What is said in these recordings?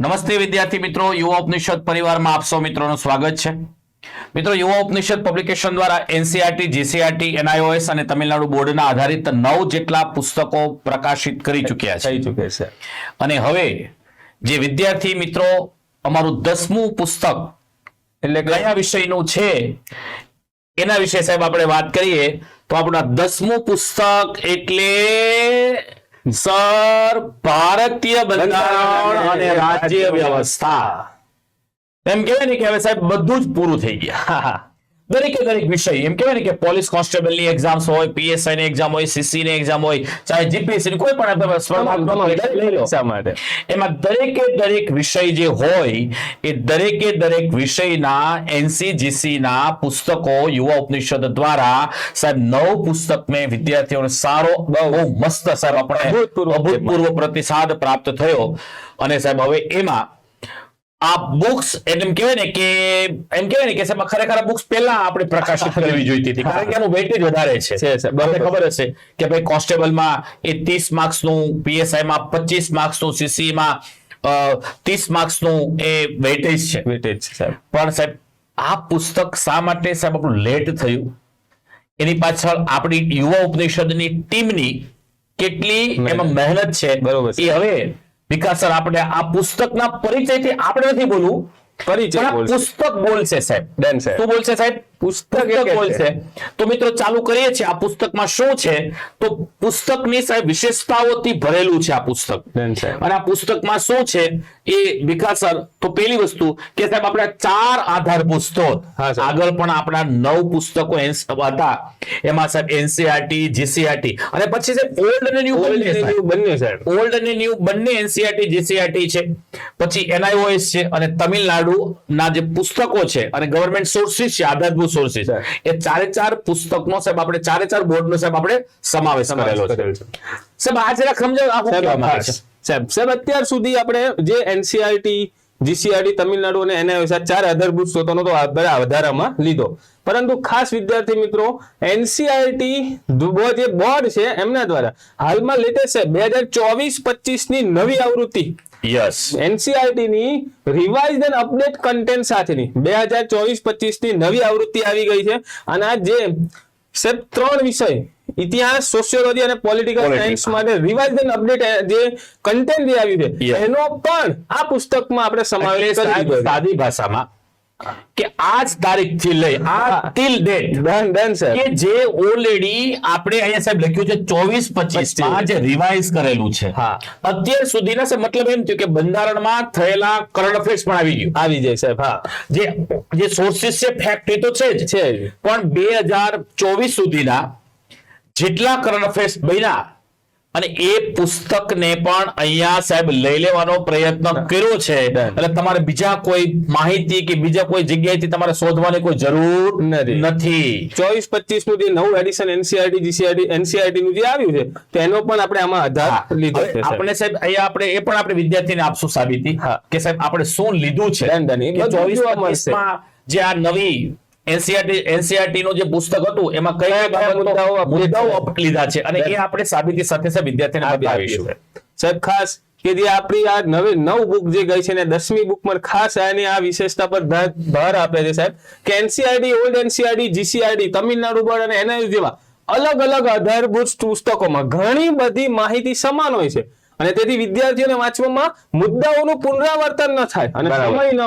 નમસ્તે વિદ્યાર્થી મિત્રો, યુવા ઉપનિષદ પરિવારમાં આપ સૌ મિત્રોનું સ્વાગત છે. મિત્રો, યુવા ઉપનિષદ પબ્લિકેશન દ્વારા એનસીઆરટી, જીસીઆરટી, એનઆઈઓએસ અને તમિલનાડુ બોર્ડના આધારિત 9 જેટલા પુસ્તકો પ્રકાશિત કરી ચૂક્યા છે. અને હવે જે વિદ્યાર્થી મિત્રો અમારું 10મું પુસ્તક એટલે કયા વિષયનું છે એના વિશે સાહેબ આપણે વાત કરીએ તો આપણા 10મું પુસ્તક એટલે સર ભારતીય બંધારણ અને રાજ્ય વ્યવસ્થા. એમ કહેવાય ને કે હવે સાહેબ બધું જ પૂરું થઈ ગયા. દરેક વિષય એમ કહેવાય ને કે પોલીસ કોન્સ્ટેબલ ની એક્ઝામ્સ હોય, પીએસઆઈ ની એક્ઝામ હોય, સીસી ની એક્ઝામ હોય, ચાહે જીપીએસસી ની કોઈ પણ સ્પર્ધાત્મક એમાં દરેક વિષય જે હોય એ દરેક વિષયના એનસીજીસી ના પુસ્તકો યુવા ઉપનિષદ દ્વારા સાહેબ 9 પુસ્તક મેં વિદ્યાર્થીઓને સારો બહુ મસ્ત સાહેબ આપણે અભૂતપૂર્વ પ્રતિસાદ પ્રાપ્ત થયો. અને સાહેબ હવે એમાં આ બુક્સ એમ કહેવાય ને કે સાહેબ ખરેખર આ બુક્સ પહેલા આપણે પ્રકાશિત કરવી જોઈતી હતી, કારણ કે એનું વેઇટેજ વધારે છે. બરાબર ખબર હશે કે ભાઈ કોન્સ્ટેબલમાં એ 30 માર્ક્સનું, પીએસઆઈમાં 25 માર્ક્સનું, સીસીમાં 30 માર્ક્સનું એ વેઇટેજ છે. પણ સાહેબ આ પુસ્તક શા માટે સાહેબ આપણું લેટ થયું એની પાછળ આપણી યુવા ઉપનિષદની ટીમની કેટલી એમાં મહેનત છે એ હવે વિકાસ સર આપણે આ પુસ્તકના પરિચયથી આપણે નથી બોલવું, પુસ્તક બોલશે સાહેબ. શું બોલશે સાહેબ? પુસ્તક બોલશે. તો મિત્રો ચાલુ કરીએ છીએ. આ પુસ્તકમાં શું છે? તો પુસ્તકની સાહેબ વિશેષતાઓથી ભરેલું છે આ પુસ્તક. અને આ પુસ્તકમાં શું છે એ વિકાસ સર, તો પહેલી વસ્તુ કે સાહેબ આપણા 4 આધારભૂત સ્ત્રોત, આગળ પણ આપણા 9 પુસ્તકો હતા એમાં સાહેબ એનસીઆરટી, જીસીઆરટી અને પછી સાહેબ ઓલ્ડ અને ન્યૂ બંને સાહેબ, ઓલ્ડ અને ન્યૂ બંને એનસીઆરટી, જીસીઆરટી છે. પછી એનઆઈઓએસ છે અને તમિલનાડુ ના જે પુસ્તકો છે અને ગવર્નમેન્ટ સોર્સિસ છે, આધારભૂત સોર્સિસ, એ 4 પુસ્તકનો સાહેબ આપણે 4 બોર્ડનો સાહેબ આપણે સમાવેશ કરેલો છે. સાહેબ આ જરા સમજાવો સાહેબ. અત્યાર સુધી આપણે જે એનસીઆરટી, જીસીઆરટી, તમિલનાડુ અને એનઆઈઓએસ 4 આધારભૂત સ્ત્રોતોનો તો વધારામાં લીધો, પરંતુ ખાસ વિદ્યાર્થી મિત્રો એનસીઆરટી જે બોર્ડ છે એમના દ્વારા હાલમાં લેટેસ્ટ છે 2024-25 ની નવી આવૃત્તિ એનસીઆરટી ની રિવાઇઝડ એન્ડ અપડેટ કન્ટેન્ટ સાથેની 2024-25 ની નવી આવૃત્તિ આવી ગઈ છે. અને આ જે સાહેબ 3 વિષય ઇતિહાસ, સોશિયોલોજી અને પોલિટિકલ સાયન્સ માટે રિવાઇઝડ એન્ડ અપડેટ જે કન્ટેન્ટ જે આવ્યું છે એનો પણ આ પુસ્તકમાં આપણે સમાવેશ કરી દીધો. સાદી ભાષામાં કે આજ તારીખથી લઈ આ ટિલ ડેટ કે જે ઓલરેડી આપણે અહીંયા સાહેબ લખ્યું છે 24-25 માં જે રિવાઇઝ કરેલું છે અત્યાર સુધીના સાહેબ, મતલબ એમ થયું કે બંધારણમાં થયેલા કરંટ અફેર્સ પણ આવી જાય સાહેબ. જે સોર્સિસ છે, ફેક્ટ એ તો છે જ, પણ 2024 સુધીના જેટલા કરંટ અફેર્સ બન્યા અને એ પુસ્તકને પણ અહીંયા સાહેબ લઈ લેવાનો પ્રયત્ન કર્યો છે. એટલે તમારે બીજા કોઈ માહિતી કે બીજા કોઈ જગ્યાએથી તમારે શોધવાની કોઈ જરૂર નથી. 24-25 નું જે નવું એડિશન એનસીઆરટી, જીસીઆરટી, એનસીઆરટી નું જે આવ્યું છે તેનો પણ આપણે આમાં આધાર લીધો છે. આપણે સાહેબ અહીંયા આપણે એ પણ આપણે વિદ્યાર્થીને આપશું સાબિતી કે સાહેબ આપણે શું લીધું છે. 24-25 માં જે આ નવી એનસીઆરટી નું જે પુસ્તક હતું એમાં કયા મુદ્દાઓ લીધા છે અને એ આપણે સાબિતી સાથે વિદ્યાર્થીને બતાવીશું સાહેબ. ખાસ કે જે આપણી આ નવ બુક જે ગઈ છે ને 10મી બુકમાં ખાસ આની આ વિશેષતા પર ભાર આપે છે સાહેબ કે NCERT, old NCERT, GCERT, Tamil Nadu board અને એનઆઈઓએસ જેવા અલગ આધારભૂત પુસ્તકોમાં ઘણી બધી માહિતી સમાન હોય છે અને તેથી વિદ્યાર્થીઓને વાંચવામાં મુદ્દાઓનું પુનરાવર્તન ન થાય અને સમય ન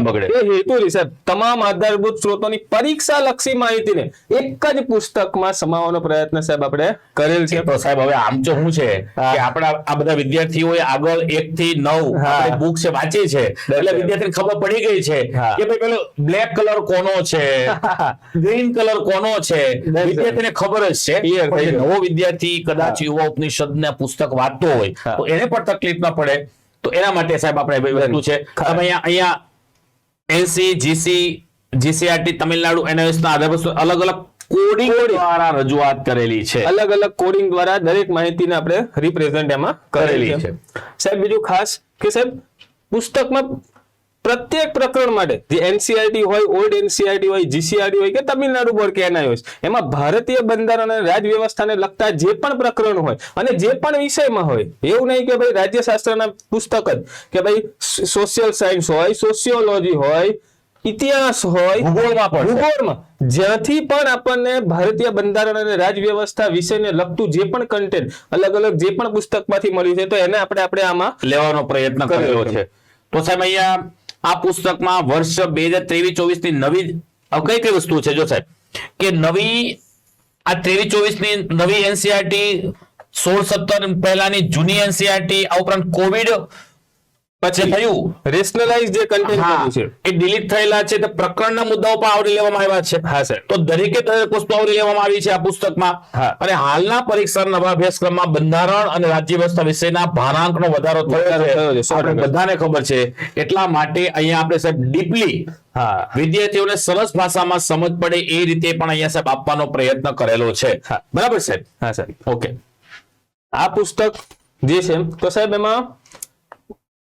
બગડે એ હેતુથી સાહેબ તમામ આધારભૂત સ્ત્રોતોની પરીક્ષા લક્ષી માહિતીને એક જ પુસ્તકમાં સમાવવાનો પ્રયત્ન સાહેબ આપણે કરેલ છે. તો સાહેબ હવે આમ તો શું છે કે આપણા આ બધા વિદ્યાર્થીઓએ આગળ 1 થી 9 બુક છે વાંચી છે એટલે વિદ્યાર્થીને ખબર પડી ગઈ છે કે ભાઈ પેલો બ્લેક કલર કોનો છે, ગ્રીન કલર કોનો છે, વિદ્યાર્થીને ખબર જ છે. નવો વિદ્યાર્થી કદાચ યુવા ઉપનિષદના પુસ્તક વાંચતો હોય તો એને પણ તકલીફ ના પડે, તો એના માટે સાહેબ આપણે વસ્તુ છે તમે અહીંયા એનસી, જીસીઆરટી, તમિલનાડુ, એનઆઈઓએસ ના આધાર અલગ કોડિંગ દ્વારા રજૂઆત કરેલી છે. અલગ કોડિંગ દ્વારા દરેક માહિતીને આપણે રિપ્રેઝન્ટ એમાં કરેલી છે સાહેબ. બીજું ખાસ કે સાહેબ પુસ્તકમાં પ્રત્યેક પ્રકરણ માટે જે એનસીઆરટી હોય, ઓલ્ડ એનસીઆરટી હોય, જીસીઆરટી હોય કે તમિલનાડુ બોર્ડ કે એનઆઈ હોય, એમાં ભારતીય બંધારણ અને રાજ વ્યવસ્થાને લગતા જે પણ પ્રકરણ હોય અને જે પણ વિષયમાં હોય, એવું નહીં કે ભાઈ રાજ્યશાસ્ત્રના પુસ્તક જ, કે ભાઈ સોશિયલ સાયન્સ હોય, સોશિયોલોજી હોય, ઇતિહાસ હોય, ભૂગોળમાં જ્યાંથી પણ આપણને ભારતીય બંધારણ અને રાજ વ્યવસ્થા વિષયને લગતું જે પણ કન્ટેન્ટ અલગ અલગ જે પણ પુસ્તકમાંથી મળ્યું છે, તો એને આપણે આમાં લેવાનો પ્રયત્ન કરેલો છે. તો સાહેબ અહીંયા આ પુસ્તકમાં વર્ષ 2023-24 ની નવી કઈ કઈ વસ્તુ છે? જો સાહેબ કે નવી આ 23-24 ની નવી એનસીઆરટી, 16-17 પહેલાની જૂની એનસીઆરટી, આ ઉપરાંત કોવિડ પછી થયું રેશનલાઇઝ જે કન્ટેન્ટ છે એ ડિલીટ થયેલા છે, તો પ્રકરણના મુદ્દાઓ પણ આવરી લેવામાં આવ્યા છે. હા સર. તો દરેકે દરેક વસ્તુ આવરી લેવામાં આવી છે આ પુસ્તકમાં. અને હાલના પરીક્ષા નવા અભ્યાસક્રમમાં બંધારણ અને રાજ્ય વ્યવસ્થા વિષયના ભારાંકનો વધારો થયો છે, આપણે બધાને ખબર છે. એટલા માટે અહીંયા આપણે સાહેબ ડીપલી વિદ્યાર્થીઓને સરસ ભાષામાં સમજ પડે એ રીતે પણ અહીંયા સાહેબ આપવાનો પ્રયત્ન કરેલો છે. બરાબર સાહેબ? હા સર. ઓકે. આ પુસ્તક જે છે તો સાહેબ એમાં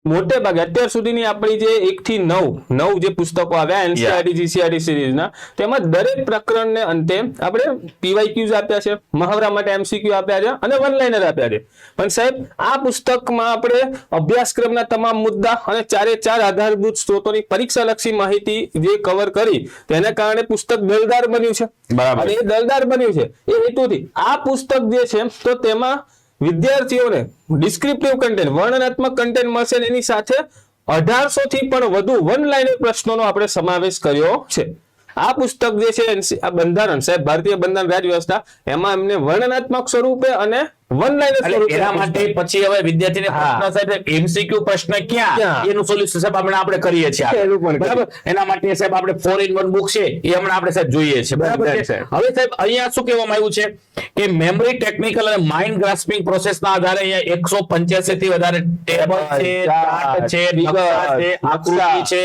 મોટે ભાગે અત્યાર સુધીની આપણી જે 1 થી 9 જે પુસ્તકો આવ્યા એનસીઆરટી જીસીઆરટી સિરીઝના, તેમાં દરેક પ્રકરણને અંતે આપણે પીવાયક્યુઝ આપ્યા છે, મહાવરા માટે એમસીક્યુ આપ્યા છે અને વન લાઇનર આપ્યા છે. પણ સાહેબ આ પુસ્તકમાં આપણે અભ્યાસક્રમના તમામ મુદ્દા અને 4 આધારભૂત સ્ત્રોતોની પરીક્ષાલક્ષી માહિતી જે કવર કરી, તેના કારણે પુસ્તક દળદાર બન્યું છે. બરાબર. અને એ દળદાર બન્યું છે એ હેતુથી આ પુસ્તક જે છે તો તેમાં વિદ્યાર્થીઓને ડિસ્ક્રિપ્ટિવ કન્ટેન્ટ, વર્ણનાત્મક કન્ટેન્ટ મળશે, એની સાથે 1800 થી પણ વધુ વન લાઇનર પ્રશ્નોનો આપણે સમાવેશ કર્યો છે. આ પુસ્તક જે છે આ બંધારણ સાહેબ, ભારતીય બંધારણ રાજ વ્યવસ્થા, એમાં એમને વર્ણનાત્મક સ્વરૂપે અને વન લાઇનર સ્વરૂપે એના માટે પછી હવે વિદ્યાર્થીને પ્રશ્ન સાહેબ એમસીક્યુ પ્રશ્ન ક્યાં, એનું સોલ્યુશન સાહેબ આપણે કરીએ છીએ. બરાબર. એના માટે સાહેબ આપણે 4-in-1 બુક છે એ હમણાં આપણે સાહેબ જોઈએ છે. બરાબર છે. હવે સાહેબ અહીંયા શું કહેવામાં આવ્યું છે કે મેમરી, ટેકનિકલ અને માઇન્ડ ગ્રાસ્પિંગ પ્રોસેસના આધારે અહીંયા 185 થી વધારે ટેબલ છે, ચાર્ટ છે, નકશા છે, આકૃતિ છે,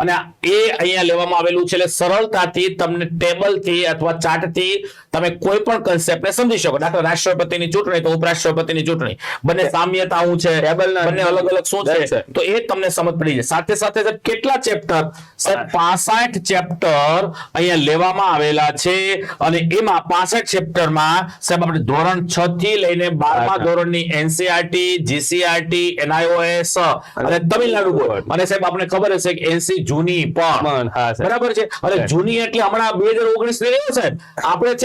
અને એ અહીંયા લેવામાં આવેલું છે. એટલે સરળતાથી તમને ટેબલ થી અથવા ચાર્ટ થી તમે કોઈ પણ કન્સેપ્ટને સમજી શકો. દાખલા રાષ્ટ્રપતિની ચૂંટણી તો ઉપરાષ્ટ્રપતિની ચૂંટણી, બંને સામ્યતા શું છે, બંને અલગ અલગ શું છે, તો એ તમને સમજ પડી જાય. સાથે સાથે કેટલા ચેપ્ટર? સાહેબ 65 ચેપ્ટર અહીંયા લેવામાં આવેલા છે. અને એમાં 65 ચેપ્ટરમાં સાહેબ આપણે ધોરણ 6 થી લઈને 12મા ધોરણની એનસીઆરટી, જીસીઆરટી, એનઆઈઓએસ અને તમિલનાડુ બોર્ડ, અને સાહેબ આપણે ખબર હશે કે એનસી જૂની પણ, બરાબર છે. અને જૂની એટલે હમણાં 2019 ની નહીં સાહેબ, આપણે છે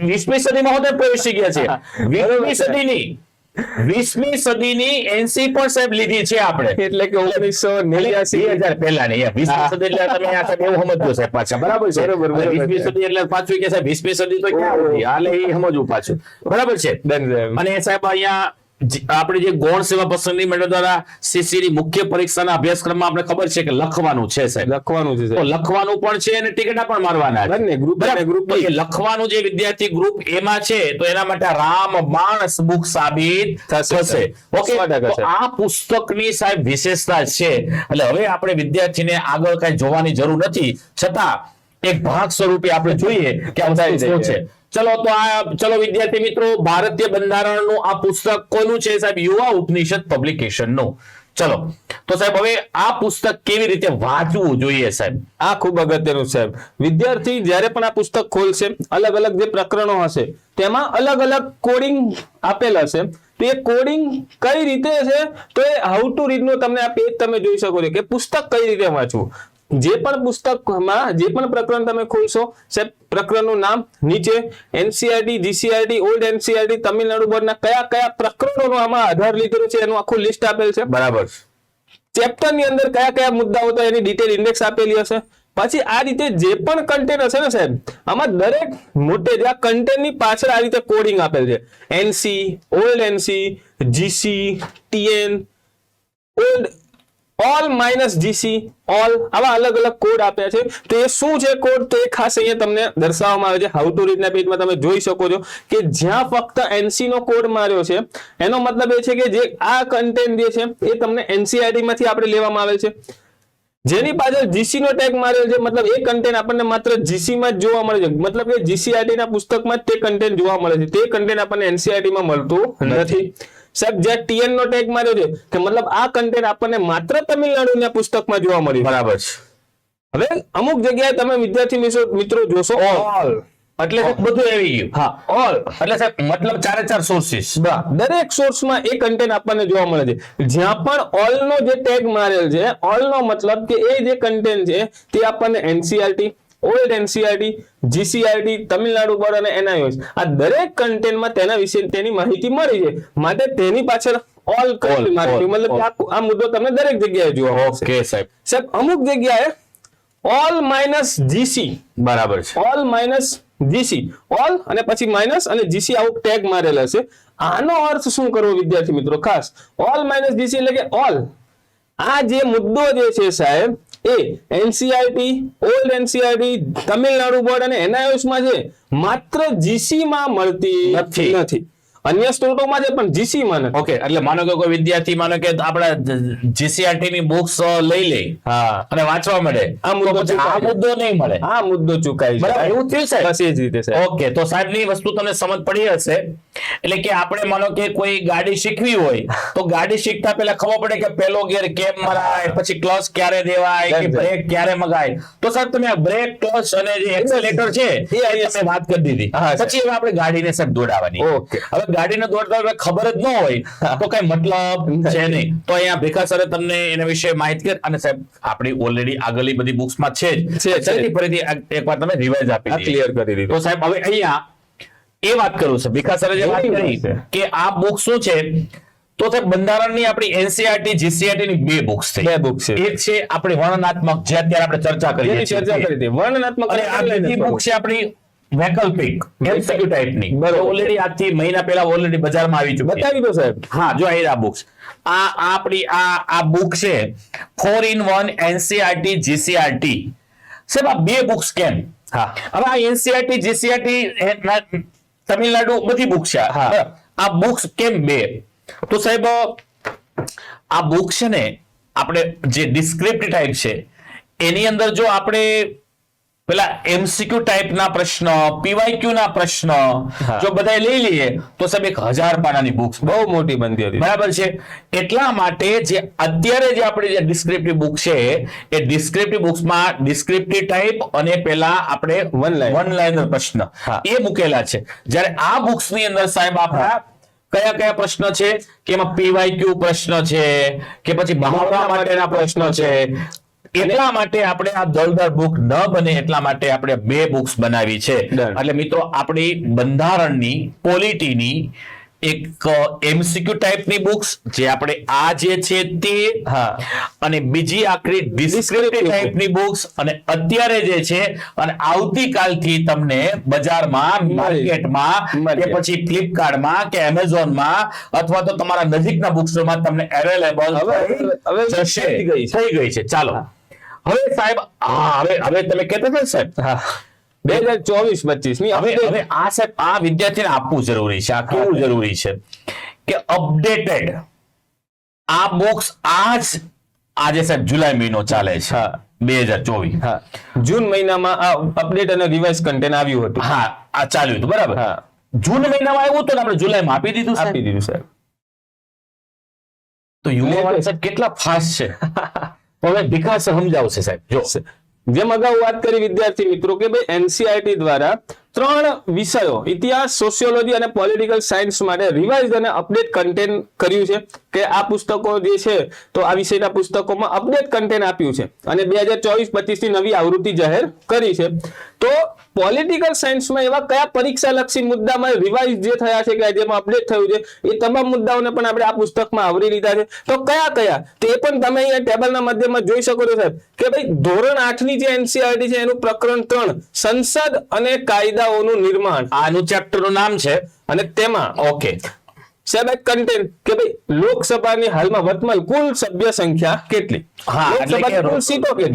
20મી સદીમાં હોતે પ્રવેશી ગયા છે. 20મી સદીની એનસી પણ સાહેબ લીધી છે આપણે, એટલે કે 1989 પહેલાની 20મી સદી એટલે તમે આ સાહેબ એવું સમજો સાહેબ પાછા. બરાબર છે. 20મી સદી એટલે પાછું કે સાહેબ 20મી સદી તો ક્યાં હતી, હાલે એ સમજવું પાછું. બરાબર છે. અને સાહેબ અહીંયા આપણે જે ગૌણ સેવા પસંદગી મંડળ દ્વારા સીસીની મુખ્ય પરીક્ષાના અભ્યાસક્રમમાં આપણે ખબર છે કે લખવાનું છે સાહેબ, લખવાનું છે. તો લખવાનું પણ છે અને ટિકિટા પણ મારવાના છે. બંને ગ્રુપ એ લખવાનું જે વિદ્યાર્થી ગ્રુપ એમાં છે તો એના માટે રામ બાણ બુક સાબિત થશે. ઓકે. તો આ પુસ્તકની સાહેબ વિશેષતા છે. એટલે હવે આપણે વિદ્યાર્થીને આગળ કઈ જોવાની જરૂર નથી, છતાં એક ભાગ સ્વરૂપે આપણે જોઈએ કે આ શું છે. ચલો વિદ્યાર્થી મિત્રો, ભારતીય બંધારણનું આ પુસ્તક કોનું છે સાહેબ? યુવા ઉપનિષદ પબ્લિકેશનનું. ચલો તો સાહેબ હવે આ પુસ્તક કેવી રીતે વાંચવું જોઈએ સાહેબ? આ ખૂબ અગત્યનું સાહેબ. વિદ્યાર્થી જ્યારે પણ આ પુસ્તક ખોલશે, અલગ અલગ જે પ્રકરણો હશે તેમાં અલગ અલગ કોડિંગ આપેલ હશે. તો એ કોડિંગ કઈ રીતે છે, તો એ હાઉ ટુ રીડ નો તમને આ પેજ તમે જોઈ શકો છો કે પુસ્તક કઈ રીતે વાંચવું. જે પણ પુસ્તકમાં જે પણ પ્રકરણ તમે ખોલશો સાહેબ, પ્રકરણનું નામ, નીચે NCERT, GCERT, old NCERT, Tamil Nadu બોર્ડના કયા કયા પ્રકરણોનો આમાં આધાર લીધેલો છે એનું આખું લિસ્ટ આપેલ છે. બરાબર. ચેપ્ટરની અંદર કયા કયા મુદ્દાઓ હતા એની ડિટેલ ઇન્ડેક્સ આપેલી હશે. પછી આ રીતે જે પણ કન્ટેન્ટ હશે ને સાહેબ, આમાં દરેક મોટે આ કન્ટેન્ટની પાછળ આ રીતે કોડિંગ આપેલ છે. NC, old NC, GC, TN, old, all minus GC, all, આવા અલગ અલગ કોડ આપ્યા છે. તો એ શું છે કોડ, તો એ ખાસ અહીંયા તમને દર્શાવવામાં આવે છે. હાઉ ટુ રીડ ના પેજમાં તમે જોઈ શકો છો કે જ્યાં ફક્ત એનસી નો કોડ માર્યો છે, એનો મતલબ એ છે કે જે આ કન્ટેન્ટ જે છે એ તમને એનસીઆરટી માંથી આપણે લેવામાં આવેલ છે. જેની પાછળ જીસી નો ટેગ મારેલ છે, મતલબ એ કન્ટેન્ટ આપણને માત્ર જીસી માં જ જોવા મળે છે. મતલબ કે જીસીઆરટી ના પુસ્તકમાં જ તે કન્ટેન્ટ જોવા મળે છે, તે કન્ટેન્ટ આપણને એનસીઆરટી માં મળતું નથી. સાહેબ જે TN નો ટેગ માર્યો છે કે મતલબ આ કન્ટેન્ટ આપણને માત્ર તમિલનાડુના પુસ્તકમાં જોવા મળ્યું. બરાબર છે. હવે અમુક જગ્યાએ તમે વિદ્યાર્થી મિત્રો જોશો ઓલ એટલે બધું આવી ગયું. હા ઓલ એટલે સાહેબ મતલબ 4 સોર્સિસ. દરેક સોર્સમાં એ કન્ટેન્ટ આપણને જોવા મળે છે. જ્યાં પણ ઓલ નો જે ટેગ મારેલ છે, ઓલ નો મતલબ કે એ જે કન્ટેન્ટ છે તે આપણને NCERT, old NCERT, GCERT, Tamil Nadu board અને NIOS આ દરેક કન્ટેન્ટમાં તેના વિશે તેની માહિતી મળી છે. માટે તેની પાછળ ઓલ માર્કેટ મતલબ કે આ મુદ્દો તમને દરેક જગ્યાએ જોવા મળશે. ઓકે સાહેબ. સાહેબ અમુક જગ્યાએ ઓલ માઇનસ GC, બરાબર છે. ઓલ માઇનસ GC, ઓલ અને પછી માઇનસ અને GC આવું ટેગ મારેલા છે. આનો અર્થ શું કરવો વિદ્યાર્થી મિત્રો? ખાસ ઓલ માઇનસ GC એટલે કે ઓલ આ જે મુદ્દો જે છે સાહેબ એ NCERT, old NCERT, Tamil Nadu board અને NIOS માં છે, માત્ર GC માં મળતી નથી. અન્ય સ્ત્રોતોમાં છે પણ GC માં નથી. ઓકે એટલે માનો કે કોઈ વિદ્યાર્થી માનો કે આપણા GCERT ની બુક્સ લઈ લે અને વાંચવા મળે, આ મુદ્દો તો પછી આ મુદ્દો નહીં મળે. આ મુદ્દો ચૂકાય છે. બરાબર એવું થયું સાહેબ? બસ એ જ રીતે સાહેબ. ઓકે તો સાહેબ ની વસ્તુ તમને સમજ પડી હશે. એટલે કે આપણે માનો કે કોઈ ગાડી શીખવી હોય તો ગાડી શીખતા પહેલા ખબર પડે કે પહેલો ગિયર કેમ મરાય, પછી ક્લચ ક્યારે દેવાય, કે બ્રેક ક્યારે મગાય. તો સાહેબ તમે આ બ્રેક, ક્લચ અને જે એક્સેલેટર છે એ તમે વાત કરી દીધી. પછી હવે આપણે ગાડીને સાહેબ દોડાવવાની. ઓકે હવે ગાડીને દોડતા ખબર જ ન હોય તો કઈ મતલબ છે નહીં. તો અહીંયા ભીખા સરે તમને એના વિશે માહિતી કરી અને સાહેબ આપણી ઓલરેડી આગળની બધી બુક્સમાં છે જ. ફરીથી એકવાર તમે રિવાઇઝ આપી ક્લિયર કરી દીધું. તો સાહેબ હવે અહીંયા એ વાત કરું છે ભીખા સરે જે વાત કરી કે આ બુક શું છે, તો સાહેબ બંધારણની આપણી NCERT, GCERT ની બે બુક્સ છે. બે બુક છે. એક છે આપણી વર્ણનાત્મક જે અત્યારે આપણે ચર્ચા કરી હતી વર્ણનાત્મક, અને આ બીજી બુક છે આપણી વૈકલ્પિક MCQ ટાઈપની. ઓલરેડી આજથી મહિના પહેલા ઓલરેડી બજારમાં આવી ચૂકી બતાવી દો સાહેબ. હા જો આ બુક્સ આ આપણી આ બુક છે 4-in-1 NCERT, GCERT. સાહેબ આ બે બુક્સ કેમ? હા હવે આ NCERT, GCERT તમિલનાડુ બધી બુક છે. આ બુક્સ કેમ બે? તો સાહેબ આ બુક છે ને આપણે જે ડિસ્ક્રિપ્ટિવ ટાઈપ છે એની અંદર જો આપણે પેલા MCQ ટાઈપના પ્રશ્ન, PYQ ના પ્રશ્ન જો બધા લઈ લઈએ તો સાહેબ 1000 પાનાની બુક્સ બહુ મોટી બનતી હતી. બરાબર છે. એટલા માટે જે અત્યારે જે આપણી જે ડિસ્ક્રિપ્ટિવ બુક છે એ ડિસ્ક્રિપ્ટિવ બુક્સમાં ડિસ્ક્રિપ્ટિવ ટાઈપ અને પેલા આપણે વન લાઇનર પ્રશ્ન એ મૂકેલા છે. જ્યારે આ બુક્સની અંદર સાહેબ આપણા કયા કયા પ્રશ્ન છે કે એમાં PYQ પ્રશ્ન છે કે પછી મહાવરા માટેના પ્રશ્નો છે. એટલા માટે આપણે આ દળદાર બુક ન બને એટલા માટે આપણે બે બુક્સ બનાવી છે. એટલે મિત્રો આપણી બંધારણની પોલિટીની એક MCQ ટાઈપની બુક્સ જે આપણે આ જે છે તે, અને બીજી આખરી ડિસ્ક્રિપ્ટિવ ટાઈપની બુક્સ, અને અત્યારે જે છે અને આવતીકાલથી તમને બજારમાં, માર્કેટમાં કે પછી ફ્લિપકાર્ટમાં કે એમેઝોનમાં અથવા તો તમારા નજીકના બુક સ્ટોરમાં તમને અવેલેબલ થઈ ગઈ છે. ચાલો હવે સાહેબ હવે તમે કહેતા હતા સાહેબ 2024-25 ની હવે આ સાહેબ આ વિદ્યાર્થીને આપવું જરૂરી છે. આ કેવું જરૂરી છે કે અપડેટેડ આ બોક્સ આજે સાહેબ જુલાઈ મહિનો ચાલે છે 2024. જૂન મહિનામાં આ અપડેટ અને રિવાઇઝ કન્ટેન્ટ આવ્યું હતું. હા આ ચાલ્યું હતું બરાબર. જૂન મહિનામાં આવ્યું હતું ને આપણે જુલાઈમાં આપી દીધું સાહેબ. તો યુવા સાહેબ કેટલા ફાસ્ટ છે. હવે ભીખા સમજાવશે સાહેબ. જો જેમ અગાઉ વાત કરી વિદ્યાર્થી મિત્રો કે ભાઈ NCERT દ્વારા 3 વિષયો ઇતિહાસ, સોશિયોલોજી અને પોલિટિકલ સાયન્સ માટે રિવાઇઝ અને અપડેટ કન્ટેન્ટ કર્યું છે કે આ પુસ્તકો જે છે તો આ વિષયના પુસ્તકોમાં અપડેટ કન્ટેન્ટ આપ્યું છે અને 2024-25 ની નવી આવૃત્તિ જાહેર કરી છે. તો પોલિટિકલ સાયન્સમાં એવા કયા પરીક્ષાલક્ષી મુદ્દામાં રિવાઇઝ જે થયા છે કે જેમાં અપડેટ થયું છે એ તમામ મુદ્દાઓને પણ આપણે આ પુસ્તકમાં આવરી લીધા છે. તો કયા તે પણ તમે અહીંયા ટેબલના માધ્યમમાં જોઈ શકો છો સાહેબ કે ભાઈ ધોરણ 8 ની જે NCERT છે એનું પ્રકરણ 3 સંસદ અને કાયદાઓનું નિર્માણ આનું ચેપ્ટરનું નામ છે. અને તેમાં ઓકે સાહેબ એક કન્ટેન્ટ કે ભાઈ લોકસભાની હાલમાં વર્તમાન કુલ સભ્ય સંખ્યા કેટલી?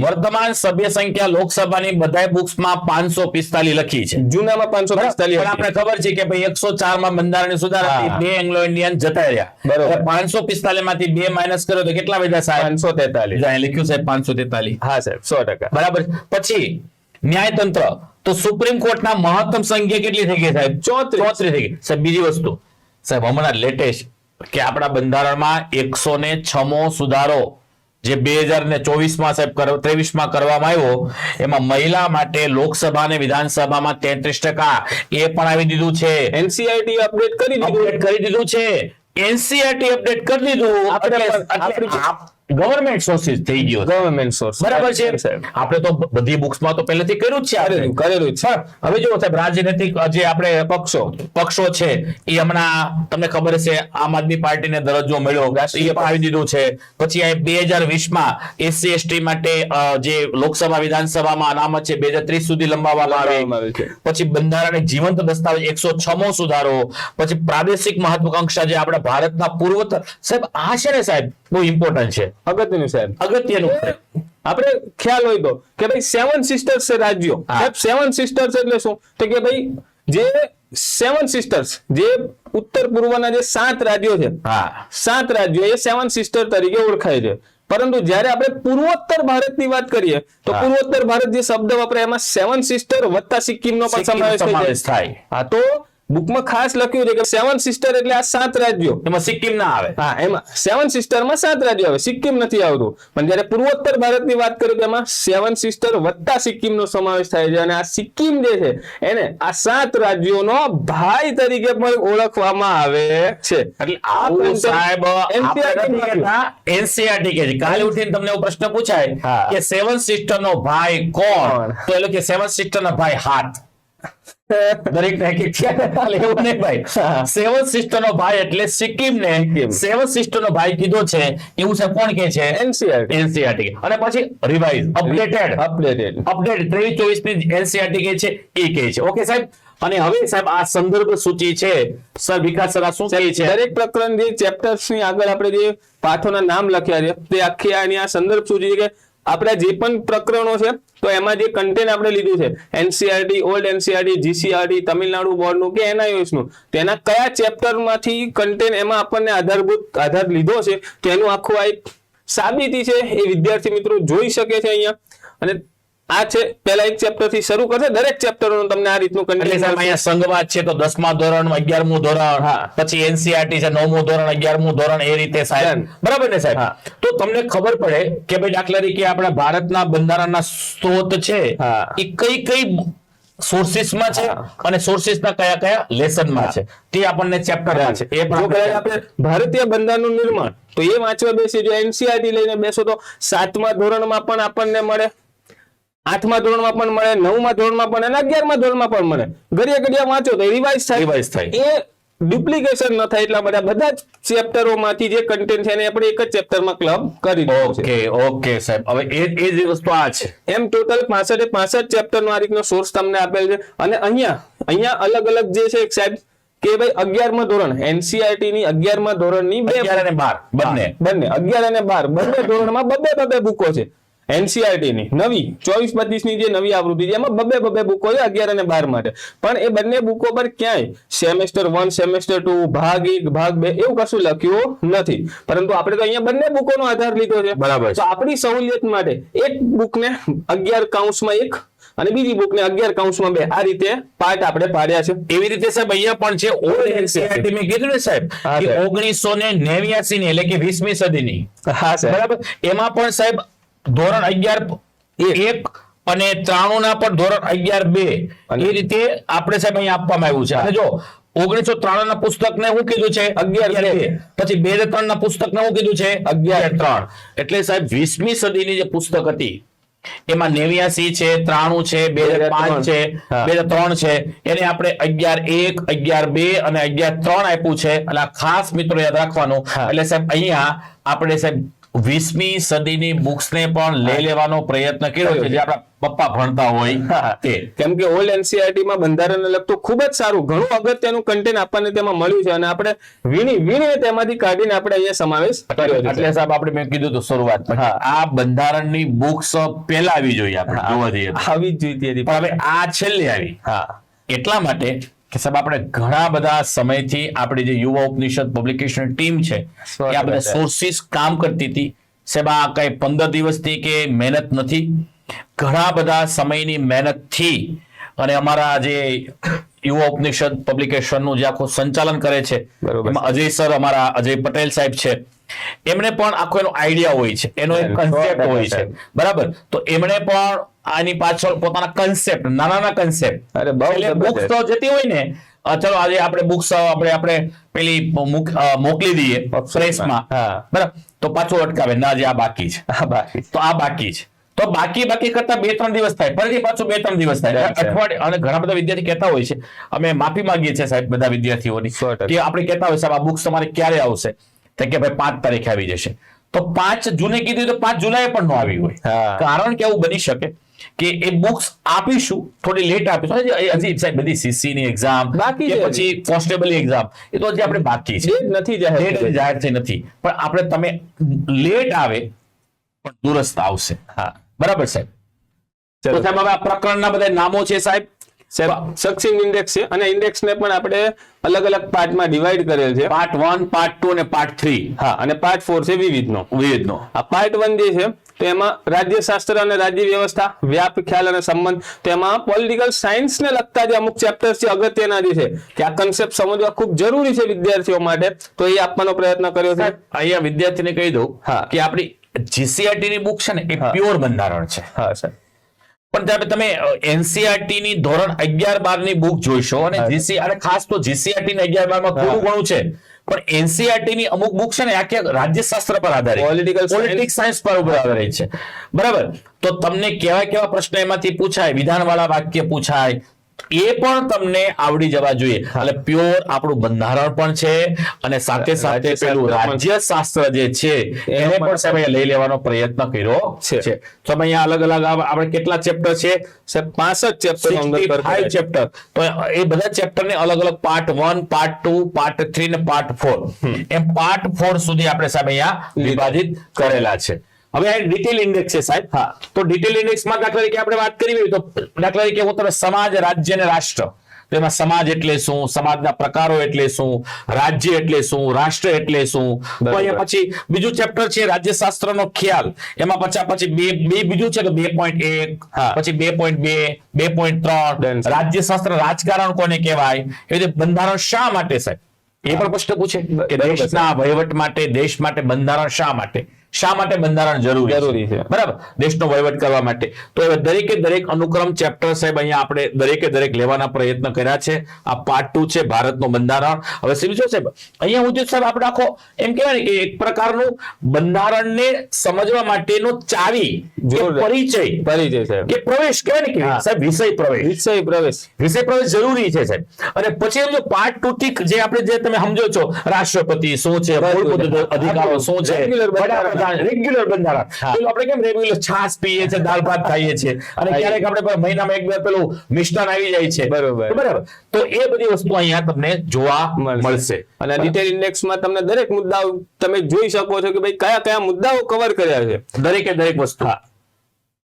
વર્તમાન સભ્ય સંખ્યા લોકસભાની બધાય બુક્સમાં 545 લખી છે. જૂનામાં 545. આપણે ખબર છે કે ભાઈ 104 માં બંધારણીય સુધારાથી 2 એંગ્લો ઇન્ડિયન જતા રહ્યા. બરાબર. 545 માંથી 2 માઈનસ કરો તો કેટલા વધ્યા સાહેબ? 543. અહીં લખ્યું સાહેબ 543. હા સાહેબ 100%. બરાબર. પછી ન્યાયતંત્ર તો સુપ્રીમ કોર્ટના મહત્તમ સંખ્યા કેટલી થઈ ગઈ સાહેબ? 34 થઈ ગઈ. સાહેબ બીજી વસ્તુ સાહેબ હમણાં લેટેસ્ટ કે આપણા બંધારણમાં 106મો સુધારો જે 2024માં સાહેબ 23માં કરવામાં આવ્યો, એમાં મહિલા માટે લોકસભા અને વિધાનસભામાં 33% એ પણ આવી દીધું છે. એનસીઆરટી અપડેટ કરી દીધું છે. એનસીઆરટી અપડેટ કરી દીધું. ગવર્મેન્ટ સોર્સિસ થઈ ગયો, ગવર્મેન્ટ સોર્સ, બરાબર છે. આપણે તો બધી બુક્સમાં તો પહેલેથી કર્યું જ છે, કરેલું છે. હવે જો સાહેબ રાજનૈતિક જે આપણે પક્ષો છે એ હમણાં તમને ખબર છે આમ આદમી પાર્ટીને દરજ્જો મળ્યો, એ પણ આવી દીધું છે. પછી આ 2020માં એસસી એસટી માટે જે લોકસભા વિધાનસભામાં અનામત છે 2030 સુધી લંબાવવામાં આવી છે. પછી બંધારણ જીવંત દસ્તાવેજ 106મો સુધારો. પછી પ્રાદેશિક મહત્વાકાંક્ષા જે આપણા ભારતના પૂર્વોત્તર, સાહેબ આ છે ને સાહેબ બહુ ઇમ્પોર્ટન્ટ છે, અગત્યનું સાહેબ, અગત્યનું. આપણે ખ્યાલ હોય તો કે ભાઈ 7 સિસ્ટર્સ છે રાજ્યો. સાહેબ 7 સિસ્ટર્સ એટલે શું? તો કે ભાઈ જે 7 સિસ્ટર્સ જે ઉત્તર પૂર્વના જે 7 રાજ્યો છે, 7 રાજ્યો એ 7 સિસ્ટર તરીકે ઓળખાય છે. પરંતુ જ્યારે આપણે પૂર્વોત્તર ભારતની વાત કરીએ તો પૂર્વોત્તર ભારત જે શબ્દ વપરાય એમાં 7 સિસ્ટર વત્તા સિક્કિમનો પણ સમાવેશ થાય. હા, તો બુકમાં ખાસ લખ્યું છે કે 7 સિસ્ટર એટલે આ 7 રાજ્યો, એમાં સિક્કિમ ના આવે. હા, એમાં 7 સિસ્ટરમાં 7 રાજ્યો આવે, સિક્કિમ નથી આવતું. પણ જ્યારે પૂર્વોત્તર ભારતની વાત કરીએ તો એમાં 7 સિસ્ટર વત્તા સિક્કિમનો સમાવેશ થાય છે. અને આ સિક્કિમ જે છે એને આ 7 રાજ્યોનો ભાઈ તરીકે પણ ઓળખવામાં આવે છે. એટલે આ સાહેબ એનસીઆરટી કે છે. કાલે ઉઠીને તમને એવો પ્રશ્ન પૂછાય કે 7 સિસ્ટર નો ભાઈ કોણ, તો એટલે કે 7 સિસ્ટર ના ભાઈ હાથ. દરેક એવું નહીં ભાઈ, 7 સિસ્ટર નો ભાઈ એટલે સિક્કિમ ને 7 સિસ્ટર નો ભાઈ કીધો છે એવું છે. કોણ કે છે? એનસીઆરટી. અને પછી રિવાઇઝ અપડેટેડ 23-24 ની એનસીઆરટી કે છે એ કહે છે. ઓકે સાહેબ. અને હવે સાહેબ આ સંદર્ભ સૂચિ છે સર વિકાસ સર શું કહે છે? દરેક પ્રકરણ જે ચેપ્ટર્સ ની આગળ આપણે જે પાઠોના નામ લખ્યા છે તે આખી આની આ સંદર્ભ સૂચિ છે કે આપણા જે પણ પ્રકરણો છે તો એમાં જે કન્ટેન્ટ આપણે લીધું છે NCERT, old NCERT, GCERT, Tamil Nadu બોર્ડનું કે એનઆઈઓએસ નું, તેના કયા ચેપ્ટરમાંથી કન્ટેન્ટ એમાં આપણને આધાર લીધો છે તો એનું આખું આ એક સાબિતી છે એ વિદ્યાર્થી મિત્રો જોઈ શકે છે અહીંયા. અને આ છે પહેલા એક ચેપ્ટર થી શરૂ કરશે, દરેક ચેપ્ટરનું તમને આ રીતનું કન્ટેન્ટ. અહીંયા સંઘવાદ છે તો 10મા ધોરણ, 11મું ધોરણ, પછી એનસીઆરટી છે 9મું ધોરણ, 11મું ધોરણ, એ રીતે સાહેબ, બરાબર ને સાહેબ? તો તમને ખબર પડે કે ભાઈ દાખલા તરીકે આપણા ભારતના બંધારણના સ્ત્રોત છે એ કઈ સોર્સિસમાં છે અને સોર્સિસના કયા લેસનમાં છે તે આપણને ચેપ્ટરમાં છે. એ પણ આપણે ભારતીય બંધારણનું નિર્માણ તો એ વાંચવા બેસી, જો એનસીઆરટી લઈને બેસો તો 7મા ધોરણમાં પણ આપણને મળે, 8મા ધોરણમાં પણ મળે, 9મા ધોરણમાં પણ અને 11મા ધોરણમાં પણ મળે. ઘડિયા વાંચો તો રિવાઇઝ થાય, એ ડુપ્લિકેશન ન થાય એટલા માટે બધા જ ચેપ્ટરોમાંથી જે કન્ટેન્ટ છે એને આપણે એક જ ચેપ્ટરમાં ક્લબ કરી દીધું છે. ઓકે સાહેબ. હવે એ જ વસ્તુ આ છે. એમ ટોટલ 65 ચેપ્ટરનો આ રીતનો સોર્સ તમને આપેલ છે. અને અહીંયા અલગ અલગ જે છે સાહેબ કે ભાઈ 11મા ધોરણ એનસીઆરટી ની 11મા ધોરણની 11 અને 12 બંને 11 અને 12 બંને ધોરણમાં બે બુકો છે. એનસીઆરટી ની નવી 24-25 ની જે નવી આવૃત્તિ છે એમાં બે બુકો છે 11 અને 12 માટે. પણ એ બંને બુકો પર ક્યાંય સેમેસ્ટર 1, સેમેસ્ટર 2, ભાગ 1, ભાગ 2 એવું કશું લખ્યું નથી. પરંતુ આપણે તો અહીંયા બંને બુકોનો આધાર લીધો છે. બરાબર. તો આપણી સહુલિયત માટે એક બુકને 11 કૌંસમાં 1 અને બીજી બુકને 11 કૌંસમાં 2 આ રીતે પાર્ટ આપણે પાડ્યા છે. એવી રીતે સાહેબ અહીંયા પણ છે ઓલ્ડ એનસીઆરટી મેં કીધું ને સાહેબ કે 1989 ની એટલે કે 20મી સદીની. હા સાહેબ, બરાબર. એમાં પણ સાહેબ ધોરણ 11-1 અને 93 ના પણ ધોરણ 11-2 એ રીતે આપણે સાહેબ અહીંયા આપવામાં આવ્યું છે. અને જો 1993 ના પુસ્તકને હું કીધું છે 11-2, પછી 2003 ના પુસ્તકને હું કીધું છે 11-3. એટલે સાહેબ 20મી સદીની જે પુસ્તક હતી એમાં 89 છે, 93 છે, 2005 છે, 2003 છે, એને આપણે 11-1, 11-2 અને 11-3 આપ્યું છે. એટલે ખાસ મિત્રો યાદ રાખવાનું. એટલે સાહેબ અહીંયા આપણે સાહેબ 20મી સદીની બુક્સને પણ લઈ લેવાનો પ્રયત્ન કર્યો છે જે આપણા પપ્પા ભણતા હોય તે. કેમ કે ઓલ્ડ એનસીઆરટી માં બંધારણને લગતું ખૂબ જ સારું ઘણું અગત્યનું કન્ટેન્ટ આપણને તેમાં મળ્યું છે અને આપણે વીણીને તેમાંથી કાઢીને આપણે અહીંયા સમાવેશ કર્યો છે. એટલે સાહેબ આપણે મેં કીધું તો શરૂઆતમાં આ બંધારણની બુક્સ પહેલા આવી જોઈએ, આપણે જોવા જઈએ આવી જ જોઈતી હતી, પણ હવે આ છેલ્લે આવી. એટલા માટે કે સાહેબ આપણે ઘણા બધા સમયથી આપણી જે યુવા ઉપનિષદ પબ્લિકેશન ટીમ છે એ આ બધા સોર્સિસ કામ કરતી હતી સાહેબ. આ કઈ 15 દિવસથી કે મહેનત નથી, ઘણા બધા સમયની મહેનતથી અને અમારા જે યુવા ઉપનિષદ પબ્લિકેશનનું જે આખું સંચાલન કરે છે, બરોબર. એમાં અજય સર, અમારા અજય પટેલ સાહેબ છે, એમને પણ આખો એનો આઈડિયા હોય છે, એનો એક કન્સેપ્ટ હોય છે, બરાબર. તો એમણે પણ આની પાછળ પોતાના કન્સેપ્ટ, નાના કન્સેપ્ટ, અરે બહુ બુક્સ તો જતી હોય ને, ચલો આજે આપણે બુક્સ આપણે પેલી મોકલી દઈએ પ્રેસમાં, હા. બરાબર, તો પાછું અટકાવે ના, જે આ બાકી છે, હા, બાકી તો આ બાકી છે, તો બાકી કરતા 2-3 દિવસ થાય, ફરીથી પાછું 2-3 દિવસ થાય, Right, right. અઠવાડિયે. અને ઘણા બધા વિદ્યાર્થી કહેતા હોય છે, અમે માફી માંગીએ છીએ સાહેબ બધા વિદ્યાર્થીઓની, 100%. કે આપણે કહેતા હોય સાહેબ આ બુક્સ તમારે ક્યારે આવશે, તો કે ભાઈ 5 તારીખે આવી જશે. તો 5 જૂને કીધું તો 5 જુલાઈ પણ ન આવી હોય. હા. કારણ કે એવું બની શકે કે એ બુક્સ આપીશું, થોડી લેટ આપીશું, હજી સાહેબ બધી સીસી ની એક્ઝામ બાકી કે છે. પછી કોન્સ્ટેબલ ની એક્ઝામ, એ તો હજી આપણે બાકી છે, Date નથી જાહેર Date થઈ. જાહેર થઈ નથી, પણ આપણે તમે લેટ આવે પણ દુરસ્ત આવશે. હા, બરાબર સાહેબ. તો ચલો. સાહેબ હવે આ પ્રકરણના બધા નામો છે સાહેબ. સક્સીન ઇન્ડેક્સ છે, અને ઇન્ડેક્સ ને પણ આપણે અલગ અલગ પાર્ટમાં ડિવાઈડ કરેલ છે. પાર્ટ 1, પાર્ટ 2 અને પાર્ટ 3 હા, અને પાર્ટ 4 છે વિવિધનો. વિવિધનો. આ પાર્ટ 1 જે છે તો એમાં રાજ્યશાસ્ત્ર અને રાજ્ય વ્યવસ્થા, વ્યાપ, ખ્યાલ અને સંબંધ, તેમાં પોલિટિકલ સાયન્સ ને લગતા જે અમુક ચેપ્ટર્સ છે અગત્યના જે છે કે આ કન્સેપ્ટ સમજવા ખૂબ જરૂરી છે વિદ્યાર્થીઓ માટે, તો એ આપવાનો પ્રયત્ન કર્યો છે. સાહેબ અહીંયા વિદ્યાર્થીને કહી દઉં હા. કે આપણી જીસીઆરટી ની બુક છે ને એ હા. પ્યોર બંધારણ છે, હા સર, પણ ત્યારે તમે એનસીઆરટી ની ધોરણ 11-12 ની બુક જોઈશો, અને હા. જીસી અને ખાસ તો જીસીઆરટી ને 11-12 માં થોડું ઘણું છે, પણ એનસીઆરટી ની અમુક બુક છે ને આખી રાજ્યશાસ્ત્ર પર આધારિત, Political science. પોલિટિક્સ સાયન્સ પર આધારિત છે, બરાબર. તો તમને કેવા પ્રશ્ન એમાંથી પૂછાય, વિધાનવાળા વાક્ય પૂછાય, એ પણ તમને આવડી જવા જોઈએ. એટલે પ્યોર આપણું બંધારણ પણ છે, અને સાથે સાથે પેલું રાજ્યશાસ્ત્ર જે છે એને પણ સાહેબ અહીંયા લઈ લેવાનો પ્રયત્ન કર્યો છે. તો અહીંયા અલગ અલગ આપણે કેટલા ચેપ્ટર છે? Sir 65 chapter 65 chapter. તો એ બધા ચેપ્ટર ને અલગ અલગ પાર્ટ 1, પાર્ટ 2, પાર્ટ 3 ને પાર્ટ 4, એમ પાર્ટ 4 સુધી આપણે સાહેબ અહીંયા વિભાજિત કરેલા છે. હવે આ ડિટેલ ઇન્ડેક્સ છે સાહેબ. હા, તો ડિટેલ ઇન્ડેક્સમાં દાખલા તરીકે આપણે વાત કરવી હોય તો દાખલા તરીકે હું તમે સમાજ, રાજ્ય અને રાષ્ટ્ર, તો એમાં સમાજ એટલે શું, સમાજના પ્રકારો એટલે શું, રાજ્ય એટલે શું, રાષ્ટ્ર એટલે શું, તો અહીંયા પછી બીજું ચેપ્ટર છે રાજ્યશાસ્ત્રનો ખ્યાલ, એમાં પછી બીજું છે કે 2.1, હા. પછી 2.2, 2.3 રાજ્યશાસ્ત્ર, રાજકારણ કોને કહેવાય, એ રીતે બંધારણ શા માટે સાહેબ, એ પણ પ્રશ્ન પૂછે કે દેશના વહીવટ માટે, દેશ માટે બંધારણ શા માટે બંધારણ જરૂરી છે, બરાબર, દેશનો વહીવટ કરવા માટે. તો હવે દરેક અનુક્રમ ચેપ્ટર સાહેબ અહીંયા આપણે દરેક લેવાના પ્રયત્ન કર્યા છે. આ પાર્ટ 2 છે ભારતનું બંધારણ. હવે સમજો સાહેબ અહીંયા હું સાહેબ આપણે આખો એમ કહેવાય ને કે એક પ્રકારનું બંધારણને સમજવા માટેનો ચાવી, કે પરિચય છે કે પ્રવેશ કહેવાય ને કે હા. સાહેબ વિષય પ્રવેશ જરૂરી છે સાહેબ. અને પછી જો પાર્ટ 2 થી જે આપણે જે તમે સમજો છો, રાષ્ટ્રપતિ શું છે, મૂળભૂત અધિકારો શું છે, રેગ્યુલર બંધારણ. પેલું આપણે કેમ રેગ્યુલર છાશ પીએ છે, દાળ ભાત ખાઈએ છે, અને ક્યારેક આપણે મહિનામાં 1-2 પેલું મિષ્ટાન આવી જાય છે, બરાબર. તો એ બધી વસ્તુ અહીંયા તમને જોવા મળશે. અને ડિટેલ ઇન્ડેક્સમાં તમને દરેક મુદ્દાઓ તમે જોઈ શકો છો કે ભાઈ કયા મુદ્દાઓ કવર કર્યા છે, દરેક વસ્તુ.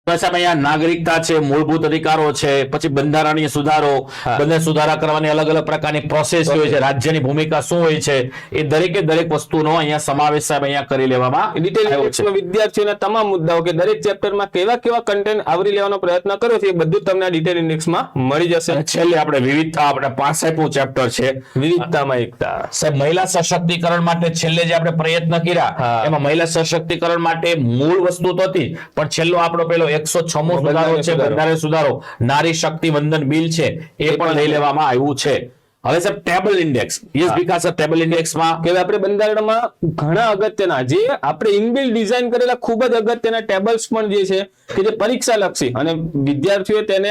સાહેબ અહીંયા નાગરિકતા છે, મૂળભૂત અધિકારો છે, પછી બંધારણીય સુધારો, બંધારણ સુધારા કરવાની અલગ અલગ પ્રકારની પ્રોસેસ હોય છે, રાજ્યની ભૂમિકા શું હોય છે, એ દરેક વસ્તુનો અહીંયા સમાવેશ સાહેબ અહીંયા કરી લેવામાં ડિટેલ ઇન્ડેક્સમાં વિદ્યાર્થીઓના તમામ મુદ્દાઓ કે દરેક ચેપ્ટરમાં કેવા કન્ટેન્ટ આવરી લેવાનો પ્રયત્ન કર્યો છે એ બધું તમને આ ડિટેલ ઇન્ડેક્સમાં મળી જશે. અને છેલ્લે આપણે વિવિધતા, આપણે 65મું ચેપ્ટર છે વિવિધતામાં એકતા. સાહેબ મહિલા સશક્તિકરણ માટે છેલ્લે જે આપણે પ્રયત્ન કર્યા, એમાં મહિલા સશક્તિકરણ માટે મૂળ વસ્તુ તો હતી, પણ છેલ્લો આપણો પેલો 106મો સુધારો છે, બંધારણ સુધારો, નારી શક્તિ વંદન બિલ છે, એ પણ લઈ લેવામાં આવ્યું છે. હવે સાહેબ ટેબલ ઇન્ડેક્સ, યસ વિકાસ ટેબલ ઇન્ડેક્સમાં કે આપણે બંધારણમાં ઘણા અગત્યના જે આપણે ઇનબિલ્ટ ડિઝાઇન કરેલા ખૂબ જ અગત્યના ટેબલ્સ પણ જે છે કે જે પરીક્ષા લક્ષી અને વિદ્યાર્થીઓ તેને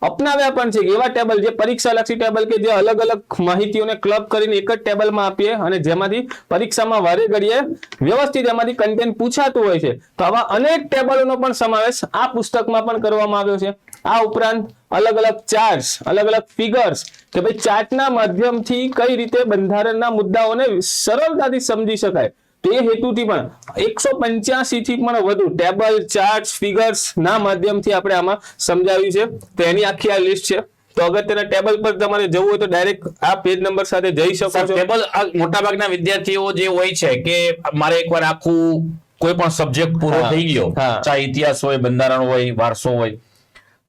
અપનાવ્યા પણ છે કે એવા ટેબલ જે પરીક્ષા લક્ષી ટેબલ કે જે અલગ અલગ માહિતીઓને ક્લબ કરીને એક જ ટેબલમાં આપીએ અને જેમાંથી પરીક્ષામાં વારે ઘડીએ વ્યવસ્થિત એમાંથી કન્ટેન્ટ પૂછાતું હોય છે. તો આવા અનેક ટેબલોનો પણ સમાવેશ આ પુસ્તકમાં પણ કરવામાં આવ્યો છે. આ ઉપરાંત અલગ અલગ ચાર્ટ્સ, અલગ અલગ ફિગર્સ કે ભાઈ ચાર્ટના માધ્યમથી કઈ રીતે બંધારણના મુદ્દાઓને સરળતાથી સમજી શકાય, તે હેતુથી પણ 185 થી પણ વધુ ટેબલ, ચાર્ટ્સ, ફિગર્સ ના માધ્યમથી આપણે આમાં સમજાવ્યું છે. તો એની આખી આ લિસ્ટ છે. તો અગત્યના ટેબલ પર તમારે જવું હોય તો ડાયરેક્ટ આ પેજ નંબર સાથે જઈ શકો છો. ટેબલ મોટાભાગના વિદ્યાર્થીઓ જે હોય છે કે મારે એકવાર આખું કોઈ પણ સબ્જેક્ટ પૂરો થઈ ગયો, ચાહે ઇતિહાસ હોય, બંધારણ હોય, વારસો હોય,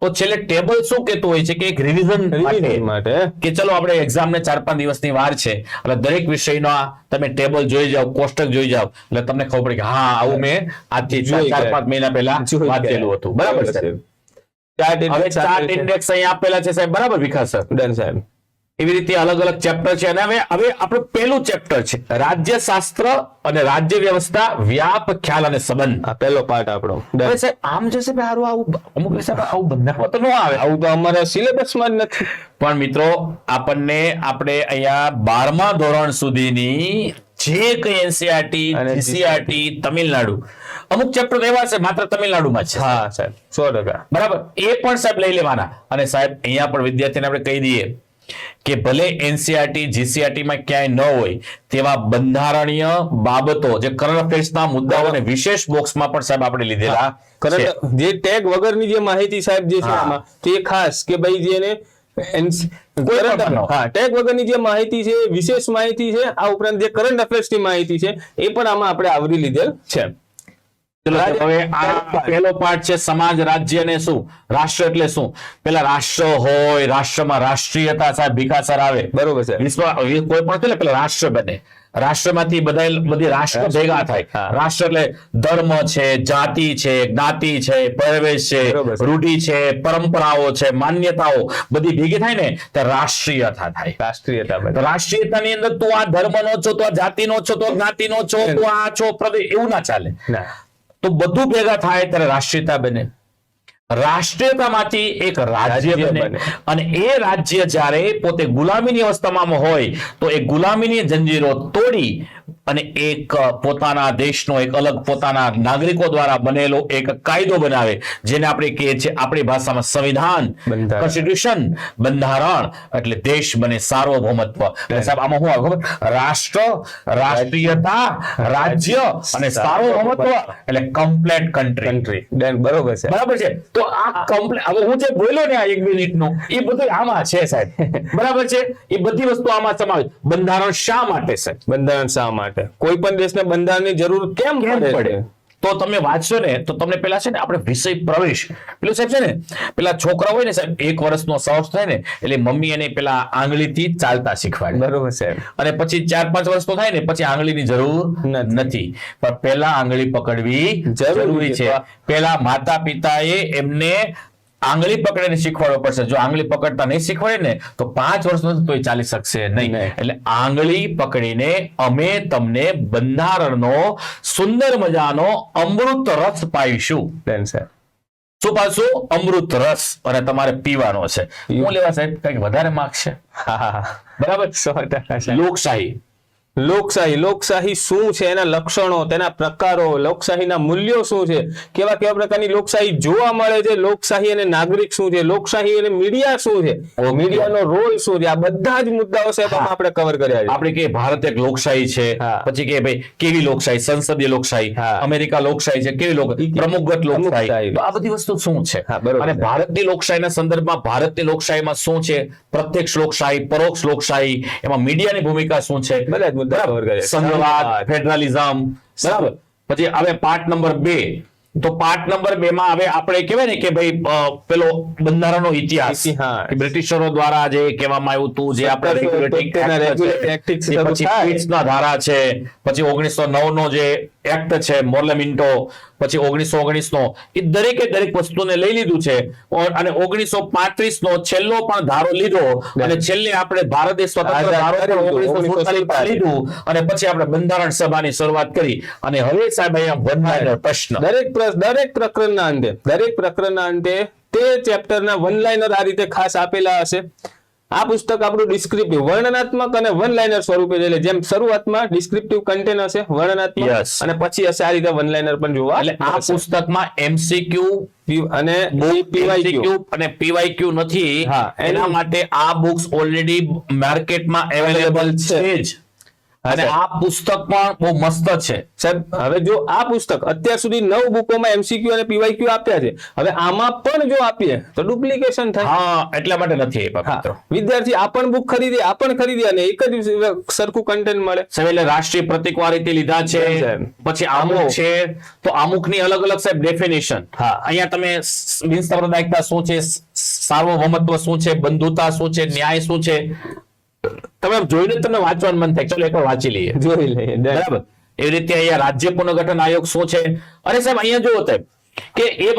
તો છેલ્લે ટેબલ શું કહેતું હોય છે કે એક રિવિઝન માટે કે ચલો આપણે એક્ઝામ ને 4-5 દિવસની વાર છે એટલે દરેક વિષયનો તમે ટેબલ જોઈ જાઓ, કોષ્ટક જોઈ જાઓ એટલે તમને ખબર પડે કે હા આવું મેં આજથી 4-5 મહિના પહેલા વાંચેલું હતું. બરાબર છે. હવે ચાર્ટ ઇન્ડેક્સ અહીં આપેલા છે સાહેબ. બરાબર વિકાસ સર? ડન સાહેબ. એવી રીતે અલગ અલગ ચેપ્ટર છે અને હવે આપણું પહેલું ચેપ્ટર છે રાજ્યશાસ્ત્ર અને રાજ્ય વ્યવસ્થા, વ્યાપ, ખ્યાલ અને સંબંધ. આ પહેલો પાર્ટ આપણો. હવે સાહેબ આમ જે સાહેબ હારું આવું અમુક સાહેબ આવું બંધારમાં તો ન આવે, આવું તો અમારા સિલેબસમાં જ નથી. પણ મિત્રો આપણે અહીંયા 12મા ધોરણ સુધીની જે કઈ એનસીઆરટી, જીસીઆરટી, તમિલનાડુ અમુક ચેપ્ટર એવા છે માત્ર તમિલનાડુમાં છે. હા સાહેબ 100%. બરાબર, એ પણ સાહેબ લઈ લેવાના. અને સાહેબ અહીંયા પણ વિદ્યાર્થીને આપણે કહી દઈએ કે ભલે એનસીઆરટી, જીસીઆરટી માં ક્યાંય ન હોય તેવા બંધારણીય બાબતો જે કરંટ અફેર્સના મુદ્દાઓને વિશેષ બોક્સમાં પણ સાહેબ આપણે લીધેલા છે. જે ટેગ વગરની જે માહિતી સાહેબ જે છે આમાં તો એ ખાસ કે ભાઈ જેને ટેગ વગરની જે માહિતી છે, વિશેષ માહિતી છે, આ ઉપરાંત જે કરંટ અફેર્સ ની માહિતી છે એ પણ આમાં આપણે આવરી લીધેલ છે. હવે આ પહેલો પાઠ છે સમાજ, રાજ્ય અને શું રાષ્ટ્ર એટલે શું. પેલા રાષ્ટ્ર હોય, રાષ્ટ્રમાં રાષ્ટ્રીયતા સાહેબ વિકાસર આવે. બરોબર છે. વિશ્વ કોઈ પણ એટલે પેલા રાષ્ટ્ર બને, રાષ્ટ્રમાંથી બધી રાષ્ટ્ર ભેગા થાય. રાષ્ટ્ર એટલે ધર્મ છે, જાતિ છે, જ્ઞાતિ છે, પહેરવેશ છે, રૂઢિ છે, પરંપરાઓ છે, માન્યતાઓ બધી ભેગી થાય ને ત્યારે રાષ્ટ્રીયતા થાય. રાષ્ટ્રીયતા. રાષ્ટ્રીયતાની અંદર તું આ ધર્મનો છો, તો આ જાતિનો છો, તો જ્ઞાતિનો છો, તું આ છો, એવું ના ચાલે. તો બધું ભેગા થાય ત્યારે રાષ્ટ્રીયતા બને. રાષ્ટ્રીયતામાંથી એક રાજ્ય બને અને એ રાજ્ય જ્યારે પોતે ગુલામીની અવસ્થામાં હોય તો એ ગુલામીની જંજીરો તોડી અને એક પોતાના દેશનો એક અલગ પોતાના નાગરિકો દ્વારા બનેલો એક કાયદો બનાવે જેને આપણે કહીએ છીએ આપણી ભાષામાં સંવિધાન, કોન્સ્ટિટ્યુશન, બંધારણ. એટલે દેશ બને, સાર્વભૌમત્વ. સાહેબ આમાં શું આવે ખબર? રાષ્ટ્ર, રાષ્ટ્રીયતા, રાજ્ય અને સાર્વભૌમત્વ એટલે કમ્પ્લેટ કન્ટ્રી. બરોબર છે. બરાબર છે. તો આ કમ્પ્લેટ હવે હું જે બોલ્યો ને આ 1 મિનિટનું એ બધું આમાં છે સાહેબ. બરાબર છે. એ બધી વસ્તુ આમાં સમાવે. બંધારણ શા માટે છે? બંધારણ શા માટે? કોઈ પણ દેશને બંધારણની જરૂર કેમ પડે? તો તમે વાંચશો ને તો તમને પેલા છે ને આપણે વિષય પ્રવેશ પેલું સાહેબ છે ને પેલા છોકરા હોય ને સાહેબ 1 વર્ષનો સાહસ થાય ને એટલે મમ્મી એને પેલા આંગળીથી ચાલતા શીખવાડે. બરોબર છે. અને પછી 4-5 વર્ષનો થાય ને પછી આંગળીની જરૂર નથી, પણ પેલા આંગળી પકડવી જરૂરી છે. પેલા માતા પિતાએ એમને આંગળી પકડીને શીખવાડવો પડશે. જો આંગળી પકડતા નહીં શીખવાડે ને તો 5 વર્ષનો તો એ ચાલી શકશે નહીં. એટલે આંગળી પકડીને અમે તમને બંધારણનો સુંદર મજાનો અમૃત રસ પાઈશું. શું પાછું? અમૃત રસ. અને તમારે પીવાનો છે. હું લેવા સાહેબ કઈક વધારે માર્ક છે. બરાબર. 100%. લોકશાહી. લોકશાહી શું છે, એના લક્ષણો, તેના પ્રકારો, લોકશાહીના મૂલ્યો શું છે, કેવા કેવા પ્રકારની લોકશાહી જોવા મળે છે, લોકશાહી અને નાગરિક શું છે, લોકશાહી અને મીડિયા શું છે, મીડિયાનો રોલ શું છે, આ બધા જ મુદ્દાઓ સાહેબ આપણે કવર કર્યા છે. આપણે કે ભારત એક લોકશાહી છે, પછી કે ભાઈ કેવી લોકશાહી, સંસદીય લોકશાહી, અમેરિકા લોકશાહી છે, કેવી પ્રમુખગત લોકશાહી, આ બધી વસ્તુ શું છે. અને ભારતની લોકશાહીના સંદર્ભમાં ભારતની લોકશાહીમાં શું છે, પ્રત્યક્ષ લોકશાહી, પરોક્ષ લોકશાહી, એમાં મીડિયાની ભૂમિકા શું છે, સંઘવાદ, ફેડરલિઝમ. બરાબર. પછી હવે પાર્ટ નંબર 2. તો પાર્ટ નંબર 2 માં હવે આપણે કહેવાય ને કે ભાઈ પેલો બંધારણનો ઇતિહાસ બ્રિટિશરો દ્વારા જે કહેવામાં આવ્યું હતું, જે આપણે ધારા છે, પછી 1909 નો જે એક્ટ છે મોર્લેમિન્ટો, પછી 1919 નો, એ દરેકે દરેક વસ્તુને લઈ લીધું છે. અને 1935 નો છેલ્લો પણ ધારો લીધો અને છેલ્લે આપણે ભારત દેશ સ્વતંત્ર ધારો 1947 લીધું અને પછી આપણે બંધારણ સભાની શરૂઆત કરી. અને હવે સાહેબ અહીંયા વન પ્રશ્ન દરેક પ્રકરણના અંતે તે ચેપ્ટરના વન લાઇનર આ રીતે ખાસ આપેલા હશે. આ પુસ્તક આપણું ડિસ્ક્રિપ્ટિવ, વર્ણનાત્મક અને વન લાઇનર સ્વરૂપે છે. જેમ શરૂઆતમાં ડિસ્ક્રિપ્ટિવ કન્ટેન્ટ હશે, વર્ણનાત્મક, અને પછી હશે આ રીતે વન લાઇનર પણ જોવા. એટલે આ પુસ્તકમાં એમસીક્યુ અને પીવાયક્યુ નથી. એના માટે આ બુક્સ ઓલરેડી માર્કેટમાં અવેલેબલ છે જ. અને આ પુસ્તક પણ બહુ મસ્ત છે સાહેબ. હવે જો આ પુસ્તક અત્યાર સુધી 9 બુકોમાં MCQ અને PYQ આપ્યા છે, હવે આમાં પણ જો આપીએ તો ડુપ્લિકેશન થાય. હા, એટલા માટે નથી આપ્યા હા, મિત્રો. વિદ્યાર્થી આ પણ બુક ખરીદે, આ પણ ખરીદે અને એક જ સરખું કન્ટેન્ટ મળે. સાહેબ એટલે રાષ્ટ્રીય પ્રતીક આ રીતે લીધા છે, સાહેબ. પછી અમુક છે તો અમુકની અલગ અલગ સાહેબ ડેફિનેશન. હા. અહીંયા તમે બિનસાંપ્રદાયિકતા શું છે, સાર્વભૌમત્વ શું છે, બંધુતા શું છે, ન્યાય શું છે, તમે જોઈને જ તમને વાંચવાનું મન થાય. ચલો એકવાર વાંચી લઈએ. જોઈ લઈએ. બરાબર. એવી રીતે અહીંયા રાજ્ય પુનર્ગઠન આયોગ શું છે. અને સાહેબ અહીંયા જુઓ સાહેબ કે એ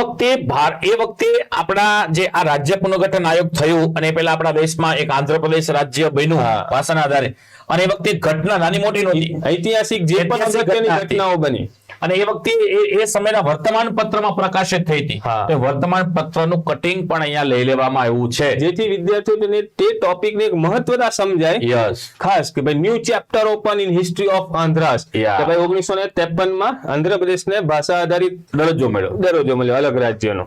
વખતે આપણા જે આ રાજ્ય પુનર્ગઠન આયોગ થયું અને પહેલા આપણા દેશમાં એક આંધ્રપ્રદેશ રાજ્ય બન્યું હા. ભાષાના આધારે, અને એ વખતે ઘટના નાની મોટી નહોતી, ઐતિહાસિક જે પણ ઐતિહાસિક અગત્યની ઘટના હતી. ઘટનાઓ બની. અને એ વખતે એ સમયના વર્તમાન પત્રમાં પ્રકાશિત થઈ હતી. હા. તો વર્તમાન પત્રનું કટિંગ પણ અહીંયા લઈ લેવામાં આવ્યું છે. જેથી વિદ્યાર્થીઓને તે ટોપિકની એક મહત્વતા સમજાય. યસ. ખાસ કે ભાઈ new chapter open in history of Andhras, Yeah. કે ભાઈ 1953 માં આંધ્રપ્રદેશને ભાષા આધારિત દરજ્જો મળ્યો. દરજ્જો મળ્યો અલગ રાજ્યનો.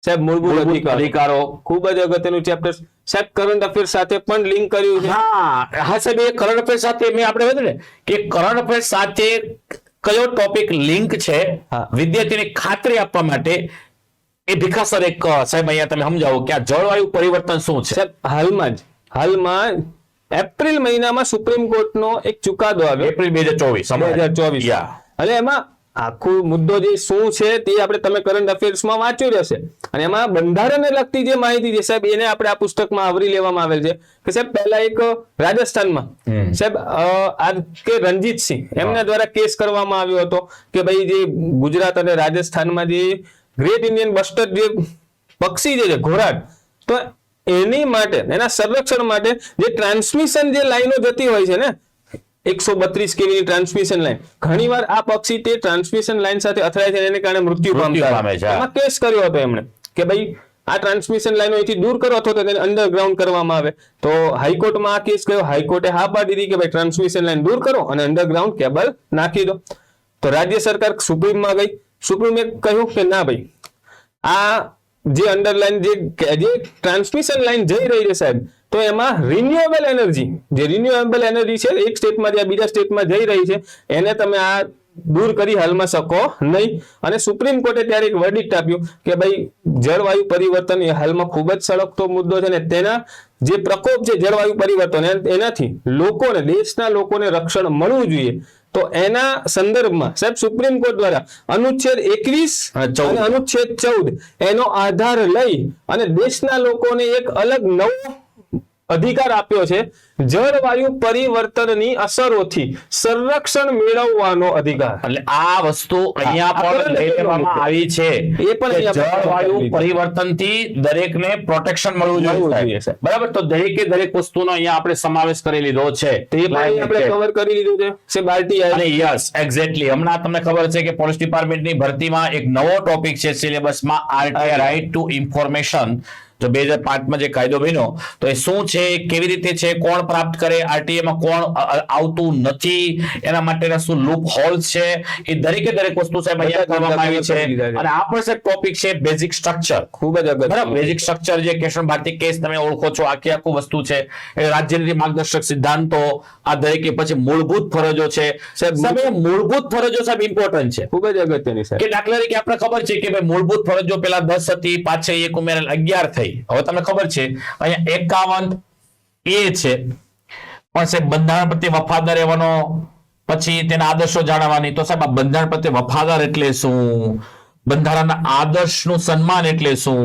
સાહેબ મૂળભૂત અધિકારો. ખૂબ જ અગત્યનું ચેપ્ટર. સાહેબ કરંટ અફેર સાથે પણ લિંક કર્યું છે. હા સાહેબ, એ કરંટ અફેર સાથે મેં આપણે કહ્યું ને કે કરંટ અફેર સાથે કયો ટોપિક લિંક છે, હા. વિદ્યાર્થીને ખાતરી આપવા માટે એ ભીખાસર એક સાહેબ અહીંયા તમે સમજાવો કે આ જળવાયુ પરિવર્તન શું છે. સાહેબ હાલમાં એપ્રિલ મહિનામાં સુપ્રીમ કોર્ટનો એક ચુકાદો આવ્યો એપ્રિલ 2024. 2024. Yeah. અને એમાં આખો મુદ્દો જે શું છે તે આપણે તમે કરંટ અફેર્સમાં વાંચ્યું રહેશે, અને એમાં બંધારણને લગતી જે માહિતી છે સાહેબ એને આપણે આ પુસ્તકમાં આવરી લેવામાં આવેલ છે. કે સાહેબ પહેલા એક રાજસ્થાનમાં સાહેબ આ કે રણજીતસિંહ એમના દ્વારા કેસ કરવામાં આવ્યો હતો કે ભાઈ જે ગુજરાત અને રાજસ્થાનમાં જે ગ્રેટ ઇન્ડિયન બસ્ટર્ડ જે પક્ષી જે છે ઘોરાડ, તો એની માટે એના સંરક્ષણ માટે જે ટ્રાન્સમિશન જે લાઈનો જતી હોય છે ને 132 kV ની ટ્રાન્સમિશન લાઈન, ઘણીવાર આ પક્ષી તે ટ્રાન્સમિશન લાઈન સાથે અથડાય છે, એને કારણે મૃત્યુ પામે પામે છે. છે. એમાં કેસ કર્યો હતો એમણે કે ભાઈ આ ટ્રાન્સમિશન લાઈનો અહીંથી દૂર કરો અથવા તો તેને અંડરગ્રાઉન્ડ કરવામાં આવે. તો હાઈકોર્ટમાં આ કેસ ગયો, હાઈકોર્ટે હા પાડી દીધી કે ભાઈ ટ્રાન્સમિશન લાઈન દૂર કરો અને અંડરગ્રાઉન્ડ કેબલ નાખી દો. તો રાજ્ય સરકાર સુપ્રીમમાં ગઈ, સુપ્રીમે કહ્યું કે ના ભાઈ આ જે અંડરલાઈન જે ટ્રાન્સમિશન લાઈન જઈ રહી છે સાહેબ, તો એમાં રિન્યુએબલ એનર્જી છે એક સ્ટેટમાં જે બીજા સ્ટેટમાં જઈ રહી છે, એને તમે આ દૂર કરી હાલમાં શકો નહીં. અને સુપ્રીમ કોર્ટે ત્યારે એક વર્ડિક્ટ આપ્યું કે ભાઈ જળવાયુ પરિવર્તન એ હાલમાં ખૂબ જ સળગતો મુદ્દો છે, ને તેના જે પ્રકોપ છે જળવાયુ પરિવર્તન એનાથી લોકોને, દેશના લોકોને રક્ષણ મળવું જોઈએ. તો એના સંદર્ભમાં સાહેબ સુપ્રીમ કોર્ટ દ્વારા અનુચ્છેદ 21 અને અનુચ્છેદ 14 એનો આધાર લઈ અને દેશના લોકોને એક અલગ નવો અધિકાર આપ્યો છે, જળવાયુ પરિવર્તનની અસરોથી સંરક્ષણ મેળવવાનો અધિકાર. એટલે આ વસ્તુ અહીંયા પણ લઈ લેવામાં આવી છે. એ પણ કે અહીંયા જળવાયુ પરિવર્તનથી દરેકને પ્રોટેક્શન મળવું જોઈએ. સાહેબ. બરાબર. તો દરેક વસ્તુનો અહીંયા આપણે સમાવેશ કરી લીધો છે. તે પણ આપણે કવર કરી લીધું છે સાહેબ RTI. અને યસ એક્ઝેક્ટલી હમણાં તમને ખબર છે કે પોલીસ ડિપાર્ટમેન્ટની ભરતીમાં એક નવો ટોપિક છે સિલેબસમાં, RTI રાઇટ ટુ ઇન્ફોર્મેશન. જો 2005માં જે કાયદો બન્યો તો એ શું છે, કેવી રીતે છે, કોણ પ્રાપ્ત કરે, RTA માં કોણ આવતું નથી, એના માટેના શું લૂપ હોલ્સ છે, એ દરેક વસ્તુ સાહેબ અહીંયા કરવામાં આવી છે. અને આ પણ સાહેબ ટોપિક છે બેઝિક સ્ટ્રક્ચર. ખૂબ જ અગત્યનું. બરાબર. બેઝિક સ્ટ્રક્ચર જે કેશવ ભારતી કેસ તમે ઓળખો છો, આખું વસ્તુ છે એ રાજ્યનીતિ માર્ગદર્શક સિદ્ધાંતો, આ દરેક. પછી મૂળભૂત ફરજો છે સાહેબ, એ મૂળભૂત ફરજો સાહેબ ઇમ્પોર્ટન્ટ છે, ખૂબ જ અગત્યની સાહેબ. કે દાખલા તરીકે આપણે ખબર છે કે ભાઈ મૂળભૂત ફરજો પેલા 10 હતી, પાછળ એક ઉમેરેલ 11 થઈ. હવે તમને ખબર છે અહીંયા 51 એ છે, પણ સાહેબ બંધારણ પ્રત્યે વફાદાર રહેવાનો, પછી તેના આદર્શો જાણવાની. તો સાહેબ આ બંધારણ પ્રત્યે વફાદાર એટલે શું, બંધારણના આદર્શનું સન્માન એટલે શું,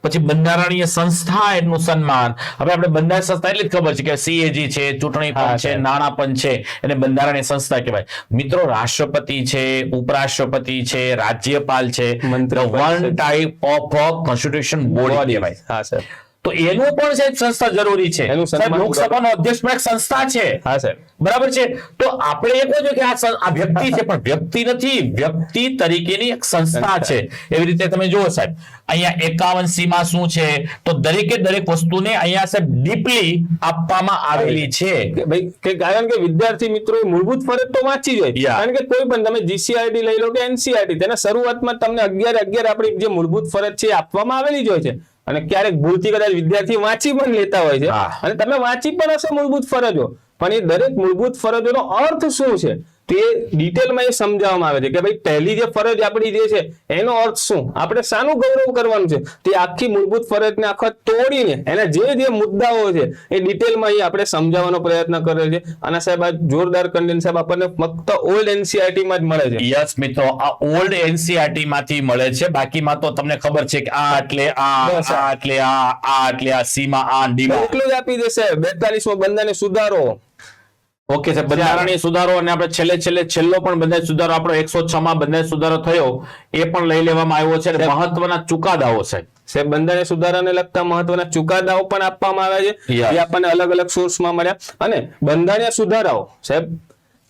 પછી બંધારણીય સંસ્થા એનું સન્માન. હવે આપણે બંધારણ સંસ્થા એટલી જ ખબર છે કે CAG છે, ચૂંટણી પંચ છે, નાણાં પંચ છે, એને બંધારણીય સંસ્થા કહેવાય. મિત્રો રાષ્ટ્રપતિ છે, ઉપરાષ્ટ્રપતિ છે, રાજ્યપાલ છે, one type of constitution body કહેવાય. હા સર. તો એનું પણ સાહેબ સંસ્થા જરૂરી છે. એનું સન્માન સાહેબ લોકસભાનો અધ્યક્ષ પણ એક સંસ્થા છે. હા સાહેબ. બરાબર છે. તો આપણે એ કહો છો કે આ વ્યક્તિ છે, પણ વ્યક્તિ નથી, વ્યક્તિ તરીકેની એક સંસ્થા છે. એવી રીતે તમે જુઓ સાહેબ અહીંયા 51C માં શું છે, તો દરેક વસ્તુને અહીંયા સાહેબ ડીપલી આપવામાં આવેલી છે. ભાઈ કે કારણ કે વિદ્યાર્થી મિત્રો મૂળભૂત ફરજ તો વાંચી જોઈએ. Yeah. કારણ કે કોઈ પણ તમે GCRT લઈ લો કે NCRT, તેના શરૂઆતમાં તમને 11 આપણી જે મૂળભૂત ફરજ છે આપવામાં આવેલી જ હોય છે. અને ક્યારેક ભૂલથી કદાચ વિદ્યાર્થી વાંચી પણ લેતા હોય છે, હા. અને તમે વાંચી પણ હશે મૂળભૂત ફરજો, પણ એ દરેક મૂળભૂત ફરજોનો અર્થ શું છે તે ડિટેલમાં એ સમજાવવામાં આવે છે કે ભાઈ પહેલી જે ફરજ આપણી જે છે એનો અર્થ શું, આપણે શાનું ગૌરવ કરવાનું છે, તે આખી મૂળભૂત ફરજને આખા તોડીને એના જે મુદ્દાઓ છે એ ડિટેલમાં અહીં આપણે સમજાવવાનો પ્રયત્ન કરે છે. અને સાહેબ આ જોરદાર કન્ટેન્ટ સાહેબ આપણને ફક્ત ઓલ્ડ એનસીઆરટી માં જ મળે છે. યસ મિત્રો, આ ઓલ્ડ એનસીઆરટી માંથી મળે છે, બાકીમાં તો તમને ખબર છે કે આ એટલે આ એટલે આ એટલે આ સી માં આ ડી માં એટલું જ આપી દેશે. 42મો બંધારણીય સુધારો, ઓકે સાહેબ, બંધારણીય સુધારો અને આપણે છેલ્લો પણ બંધારણ સુધારો આપણો 106 માં બંધારણ સુધારો થયો એ પણ લઈ લેવામાં આવ્યો છે. અને મહત્વના ચુકાદાઓ સાહેબ બંધારણીય સુધારાને લગતા મહત્વના ચુકાદાઓ પણ આપવામાં આવ્યા છે, Yes. જે આપણને અલગ અલગ સોર્સમાં મળ્યા. અને બંધારણીય સુધારાઓ સાહેબ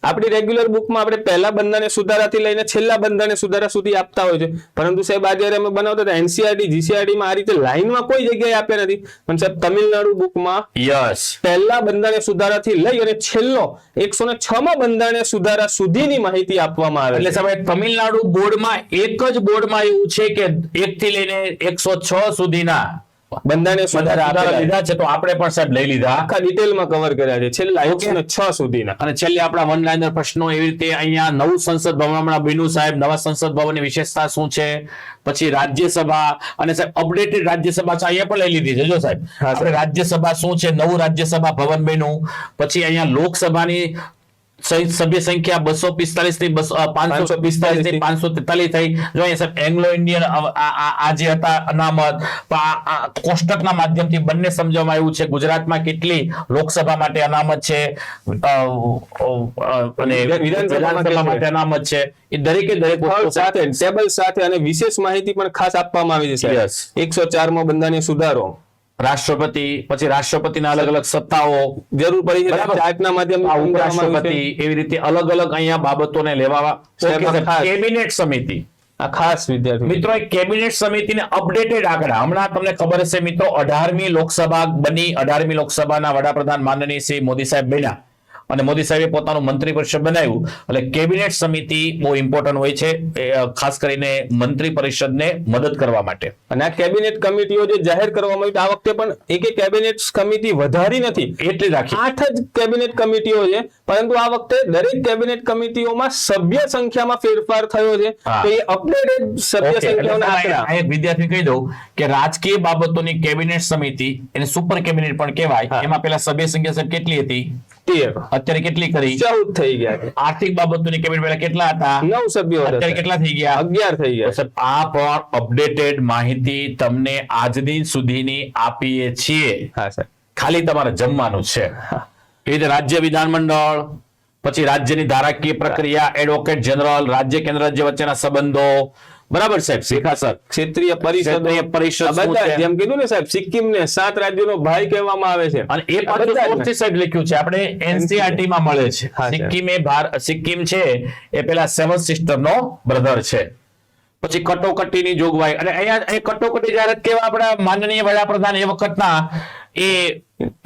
આપણી રેગ્યુલર બુકમાં આપણે પહેલા બંધારણીય સુધારાથી લઈને છેલ્લા બંધારણીય સુધારા સુધી આપતા હોય છે, પરંતુ સાહેબ આજે અમે બનાવતા હતા એનસીઆરટી જીસીઆરટી માં આ રીતે લાઈનમાં કોઈ જગ્યાએ આપ્યા નથી. પણ સાહેબ તમિલનાડુ બુકમાં યસ પહેલા બંધારણીય સુધારાથી લઈ અને છેલ્લો 106 માં બંધારણીય સુધારા સુધીની માહિતી આપવામાં આવે એટલે છે. સાહેબ તમિલનાડુ બોર્ડમાં એક જ બોર્ડમાં એવું છે કે 1 થી લઈને 106 સુધીના બંધારણીય સુધારા સુધારા આપેલા છે. લીધા છે, તો આપણે પણ સાહેબ લઈ લીધા. આખા ડિટેલમાં કવર કર્યા છે છેલ્લા 106 સુધીના. અને છેલ્લે આપણા વન લાઇનર પ્રશ્નો એવી રીતે અહીંયા નવું સંસદ ભવન હમણાં બન્યું સાહેબ, નવા સંસદ ભવનની વિશેષતા શું છે, પછી રાજ્યસભા અને સાહેબ અપડેટેડ રાજ્યસભા છે અહીંયા પણ લઈ લીધી છે. જો સાહેબ આપણે રાજ્યસભા શું છે, નવું રાજ્યસભા ભવન બન્યું, પછી અહીંયા લોકસભાની સભ્ય સંખ્યા 245 થી 545 થી 543 થઈ. જો અહીંયા સાહેબ એંગ્લો ઇન્ડિયન આ જે હતા અનામત કોષ્ટકના માધ્યમથી બંને સમજવામાં આવ્યું છે. ગુજરાતમાં કેટલી લોકસભા માટે અનામત છે અને વિધાનસભા માટે અનામત છે, એ દરેકે દરેક વસ્તુ સાથે ટેબલ સાથે અને વિશેષ માહિતી પણ ખાસ આપવામાં આવી છે સાહેબ. Yes. 104 મો બંધારણીય સુધારો, રાષ્ટ્રપતિ, પછી રાષ્ટ્રપતિના અલગ અલગ સત્તાઓ, જરૂર પડી છે બરાબર. ચાર્ટના માધ્યમથી ઉપરાષ્ટ્રપતિ, એવી રીતે અલગ અલગ અહીંયા બાબતોને લેવા. કેબિનેટ સમિતિ, આ ખાસ વિદ્યાર્થી મિત્રો એક કેબિનેટ સમિતિને અપડેટેડ આંકડા હમણાં તમને ખબર હશે મિત્રો 18મી લોકસભા બની, 18મી લોકસભાના વડાપ્રધાન માનનીય શ્રી મોદી સાહેબ બન્યા અને મોદી સાહેબે પોતાનું મંત્રી પરિષદ બનાવ્યું. એટલે કેબિનેટ સમિતિ બહુ ઇમ્પોર્ટન્ટ હોય છે, ખાસ કરીને મંત્રી પરિષદને મદદ કરવા માટે. અને આ કેબિનેટ કમિટીઓ જે જાહેર કરવામાં આવી આ વખતે પણ એક કેબિનેટ કમિટી વધારી નથી, એટલી રાખી 8 જ કેબિનેટ કમિટીઓ છે, પરંતુ આ વખતે દરેક કેબિનેટ કમિટીઓમાં સભ્ય સંખ્યામાં ફેરફાર થયો છે. તો એ અપડેટેડ સભ્ય સંખ્યાઓના આંકડા. આ એક વિદ્યાર્થી કહી દઉં કે રાજકીય બાબતોની કેબિનેટ સમિતિ, એને સુપર કેબિનેટ પણ કહેવાય, એમાં પેલા સભ્ય સંખ્યા સાહેબ કેટલી હતી? 13, અત્યારે કેટલી કરી? 14 થઈ ગયા છે. આર્થિક બાબતોની કેબિનેટ પહેલા કેટલા હતા? 9 સભ્યો હતા. અત્યારે કેટલા થઈ ગયા? 11 થઈ ગયા. સાહેબ આ પણ અપડેટેડ માહિતી તમને આજ દિન સુધીની આપીએ છીએ, હા સર, ખાલી તમારે જમવાનું છે. એ રીતે રાજ્ય વિધાનમંડળ, પછી રાજ્યની ધારાકીય પ્રક્રિયા, એડવોકેટ જનરલ, રાજ્ય કેન્દ્ર રાજ્ય વચ્ચેના સંબંધો, બરાબર સાહેબ. શિખા સર, ક્ષેત્રીય પરિષદ પરિષદ શું બધા છે? જેમ કીધું ને સાહેબ, સિક્કિમને 7 રાજ્યોનો ભાઈ કહેવામાં આવે છે. અને એ પાછું સોર્સથી સાહેબ લખ્યું છે, આપણે એનસીઆરટી માં મળે છે. હા, સર. સિક્કિમ છે એ પેલા 7 સિસ્ટર નો બ્રધર છે. પછી કટોકટીની જોગવાઈ, અને અહીંયા કટોકટી જાહેરાત કેવા આપણા માનનીય વડાપ્રધાન એ વખતના એ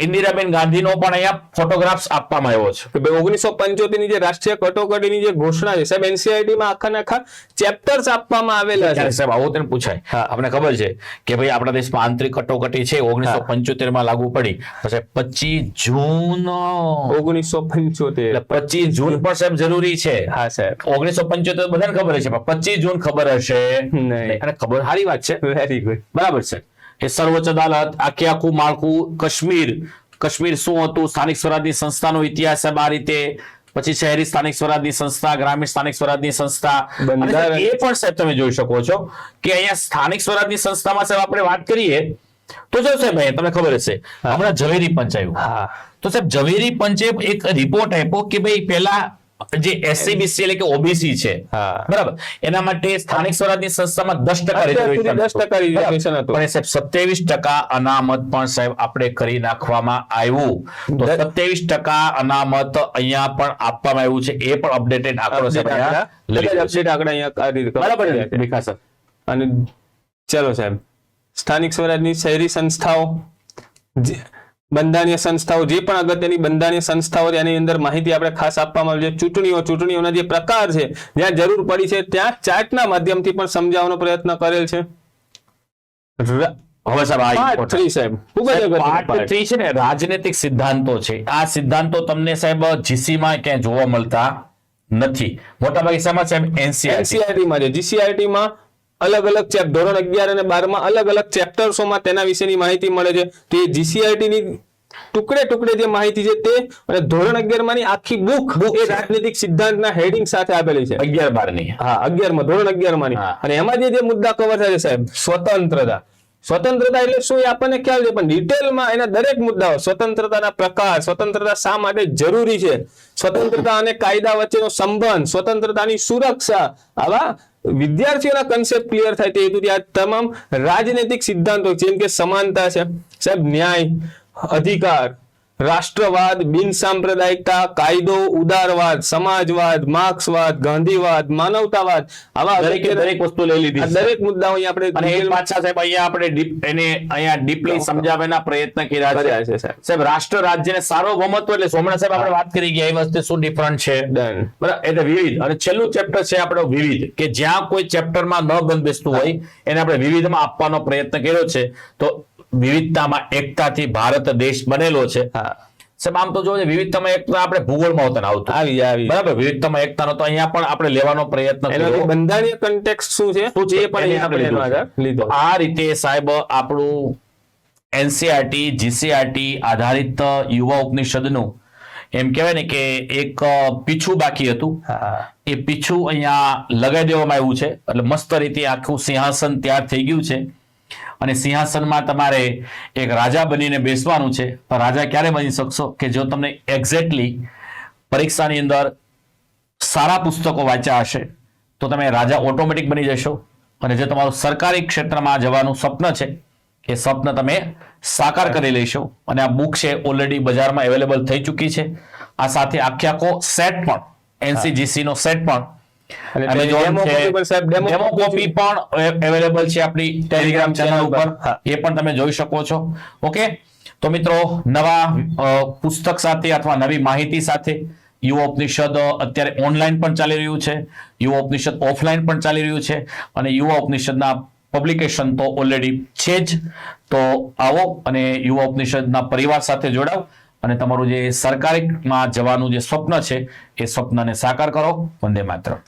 ઇન્દિરાબેન ગાંધીનો પણ અહીંયા ફોટોગ્રાફ્સ આપવામાં આવ્યો છે. કે ભાઈ 1975 ની જે રાષ્ટ્રીય કટોકટીની જે ઘોષણા છે સાહેબ, એનસીઆરટી માં આખા ચેપ્ટર્સ આપવામાં આવેલા છે. ત્યારે સાહેબ આવું તેને પૂછાય, આપણે ખબર છે કે ભાઈ આપણા દેશમાં આંતરિક કટોકટી છે 1975 માં લાગુ પડી, પછી 25 જૂન 1975. એટલે 25 જૂન પણ સાહેબ જરૂરી છે. હા સાહેબ, 1975 બધાને ખબર છે, પણ 25 જૂન ખબર હશે નહીં. અને ખબર સારી વાત છે, વેરી ગુડ. બરાબર છે. એ સર્વોચ્ચ અદાલત, આખું માળખું, કાશ્મીર શું હતું, સ્થાનિક સ્વરાજની સંસ્થાનો ઇતિહાસ સાહેબ આ રીતે, પછી શહેરી સ્થાનિક સ્વરાજની સંસ્થા, ગ્રામીણ સ્થાનિક સ્વરાજની સંસ્થા, અને સાહેબ એ પણ સાહેબ તમે જોઈ શકો છો કે અહીંયા સ્થાનિક સ્વરાજની સંસ્થામાં સાહેબ આપણે વાત કરીએ તો જો સાહેબ અહીંયા તમને ખબર હશે હમણાં ઝવેરી પંચ આવ્યું. હા, તો સાહેબ ઝવેરી પંચે એક રિપોર્ટ આપ્યો કે ભાઈ પેલા જે એસસીબીસી એટલે કે ઓબીસી છે, હા. બરાબર, એના માટે સ્થાનિક સ્વરાજની સંસ્થામાં 10% અત્યાર સુધી રિઝર્વેશન 10% રિઝર્વેશન હતું. પણ સાહેબ 27% અનામત પણ સાહેબ આપણે કરી નાખવામાં આવ્યું. તો 27% અનામત અહીંયા પણ આપવામાં આવ્યું છે. એ પણ અપડેટેડ આંકડો છે, અપડેટ આંકડા અહીંયા આ રીતે બરાબર કર્યા છે. છે વિકાસ સર. અને ચલો સાહેબ, સ્થાનિક સ્વરાજની શહેરી સંસ્થાઓ, બંધારણીય સંસ્થાઓ, જે પણ અગત્યની બંધારણીય સંસ્થાઓ એની અંદર માહિતી આપણે ખાસ આપવામાં આવી છે. ચૂંટણીઓના જે પ્રકાર છે, જ્યાં જરૂર પડી છે ત્યાં ચાર્ટના માધ્યમથી પણ સમજાવવાનો પ્રયત્ન કરેલ છે. હવે સાહેબ આ પાર્ટ important. 3 સાહેબ ખૂબ જ અગત્યનો પાર્ટ part. 3 છે ને રાજનૈતિક સિદ્ધાંતો છે. આ સિદ્ધાંતો તમને સાહેબ જીસી માં ક્યાંય જોવા મળતા નથી. મોટાભાગે શેમાં સાહેબ એનસીઆરટી. NCERT માં છે, GCERT માં અલગ અલગ ધોરણ 11 અને 12 માં અલગ અલગ ચેપ્ટર્સોમાં તેના વિશેની માહિતી મળે છે. તો એ GCERT ની ટુકડે ટુકડે જે માહિતી છે તે અને ધોરણ 11 માંની આખી બુક એ રાજનીતિક સિદ્ધાંતના હેડિંગ સાથે આપેલી છે. 11-12 ની. હા 11 માં ધોરણ 11 માંની. હા. અને એમાં જે મુદ્દા કવર થાય છે સાહેબ, સ્વતંત્રતા એટલે શું એ આપણને ખ્યાલ છે, પણ ડિટેલમાં એના દરેક મુદ્દાઓ, સ્વતંત્રતાના પ્રકાર, સ્વતંત્રતા શા માટે જરૂરી છે, સ્વતંત્રતા અને કાયદા વચ્ચેનો સંબંધ, સ્વતંત્રતાની સુરક્ષા, આવા વિદ્યાર્થીઓના કન્સેપ્ટ ક્લિયર થાય તે હેતુથી આ તમામ રાજનૈતિક સિદ્ધાંતો જેમ કે સમાનતા છે સાહેબ, ન્યાય, અધિકાર, રાષ્ટ્રવાદ, બિનસાંપ્રદાયિકતા, કાયદો, ઉદારવાદ, સમાજવાદ, માર્ક્સવાદ, ગાંધીવાદ, માનવતાવાદ, આવા દરેક વસ્તુ લઈ લીધી આ છે. દરેક મુદ્દાઓ અહીં આપણે અને એ પાછા સાહેબ અહીંયા આપણે એને અહીંયા ડીપલી સમજાવવાના પ્રયત્ન કર્યા કર્યા છે છે સાહેબ. સાહેબ. રાષ્ટ્ર રાજ્યને સાર્વભૌમત્વ એટલે સોમનાથ સાહેબ આપણે વાત કરી ગયા એ વસ્તુ શું ડિફરન્ટ છે. Done. બરાબર. એટલે વિવિધ. અને છેલ્લું ચેપ્ટર છે આપણો વિવિધ, કે જ્યાં કોઈ ચેપ્ટરમાં ન બંધ બેસતું હોય એને આપણે વિવિધમાં આપવાનો પ્રયત્ન કર્યો છે. તો વિવિધતામાં એકતાથી ભારત દેશ બનેલો છે. હા. સાહેબ આમ તો જોવો વિવિધતામાં એકતા આપણે ભૂગોળમાં હોતા આવતું આવી બરાબર. વિવિધતામાં એકતાનો તો અહીંયા પણ આપણે લેવાનો પ્રયત્ન એનો કર્યો. બંધારણીય કન્ટેક્સ્ટ શું છે શું છે એ પણ એને અહીં આપણે લીધું એનો આધાર છે. લીધો. તો આ રીતે સાહેબ આપણું એનસીઆરટી જીસીઆરટી આધારિત યુવા ઉપનિષદનું એમ કહેવાય ને કે એક પીછું બાકી હતું. હા. એ પીછું અહીંયા લગાવી દેવામાં આવ્યું છે. એટલે મસ્ત રીતે આખું સિંહાસન તૈયાર થઈ ગયું છે. અને સિંહાસનમાં તમારે એક રાજા બનીને બેસવાનું છે. પણ રાજા ક્યારે બની શકશો કે જો તમને એક્ઝેક્ટલી પરીક્ષાની અંદર સારા પુસ્તકો વાંચ્યા હશે તો તમે રાજા ઓટોમેટિક બની જશો. અને જે તમારું સરકારી ક્ષેત્રમાં જવાનું સ્વપ્ન છે એ સ્વપ્ન તમે સાકાર કરી લેશો. અને આ બુક છે ઓલરેડી બજારમાં અવેલેબલ થઈ ચૂકી છે. આ સાથે આખો સેટ પણ એનસીજીસી નો સેટ પણ અને Amazon demo છે. copy પર સાહેબ demo Demo copy copy પણ અવેલેબલ છે આપણી ટેલિગ્રામ ચેનલ ઉપર. હા. એ પણ તમે જોઈ શકો છો. ઓકે, તો મિત્રો નવા પુસ્તક સાથે અથવા નવી માહિતી સાથે યુવા ઉપનિષદ અત્યારે ઓનલાઈન પણ ચાલી રહ્યું છે, યુવા ઉપનિષદ ઓફલાઈન પણ ચાલી રહ્યું છે. અને યુવા ઉપનિષદના પબ્લિકેશન તો ઓલરેડી છે જ. તો આવો અને યુવા ઉપનિષદના પરિવાર સાથે જોડાઓ અને તમારું જે સરકારીમાં જવાનું જે સ્વપ્ન છે એ સ્વપ્નને સાકાર કરો. વંદે માતરમ.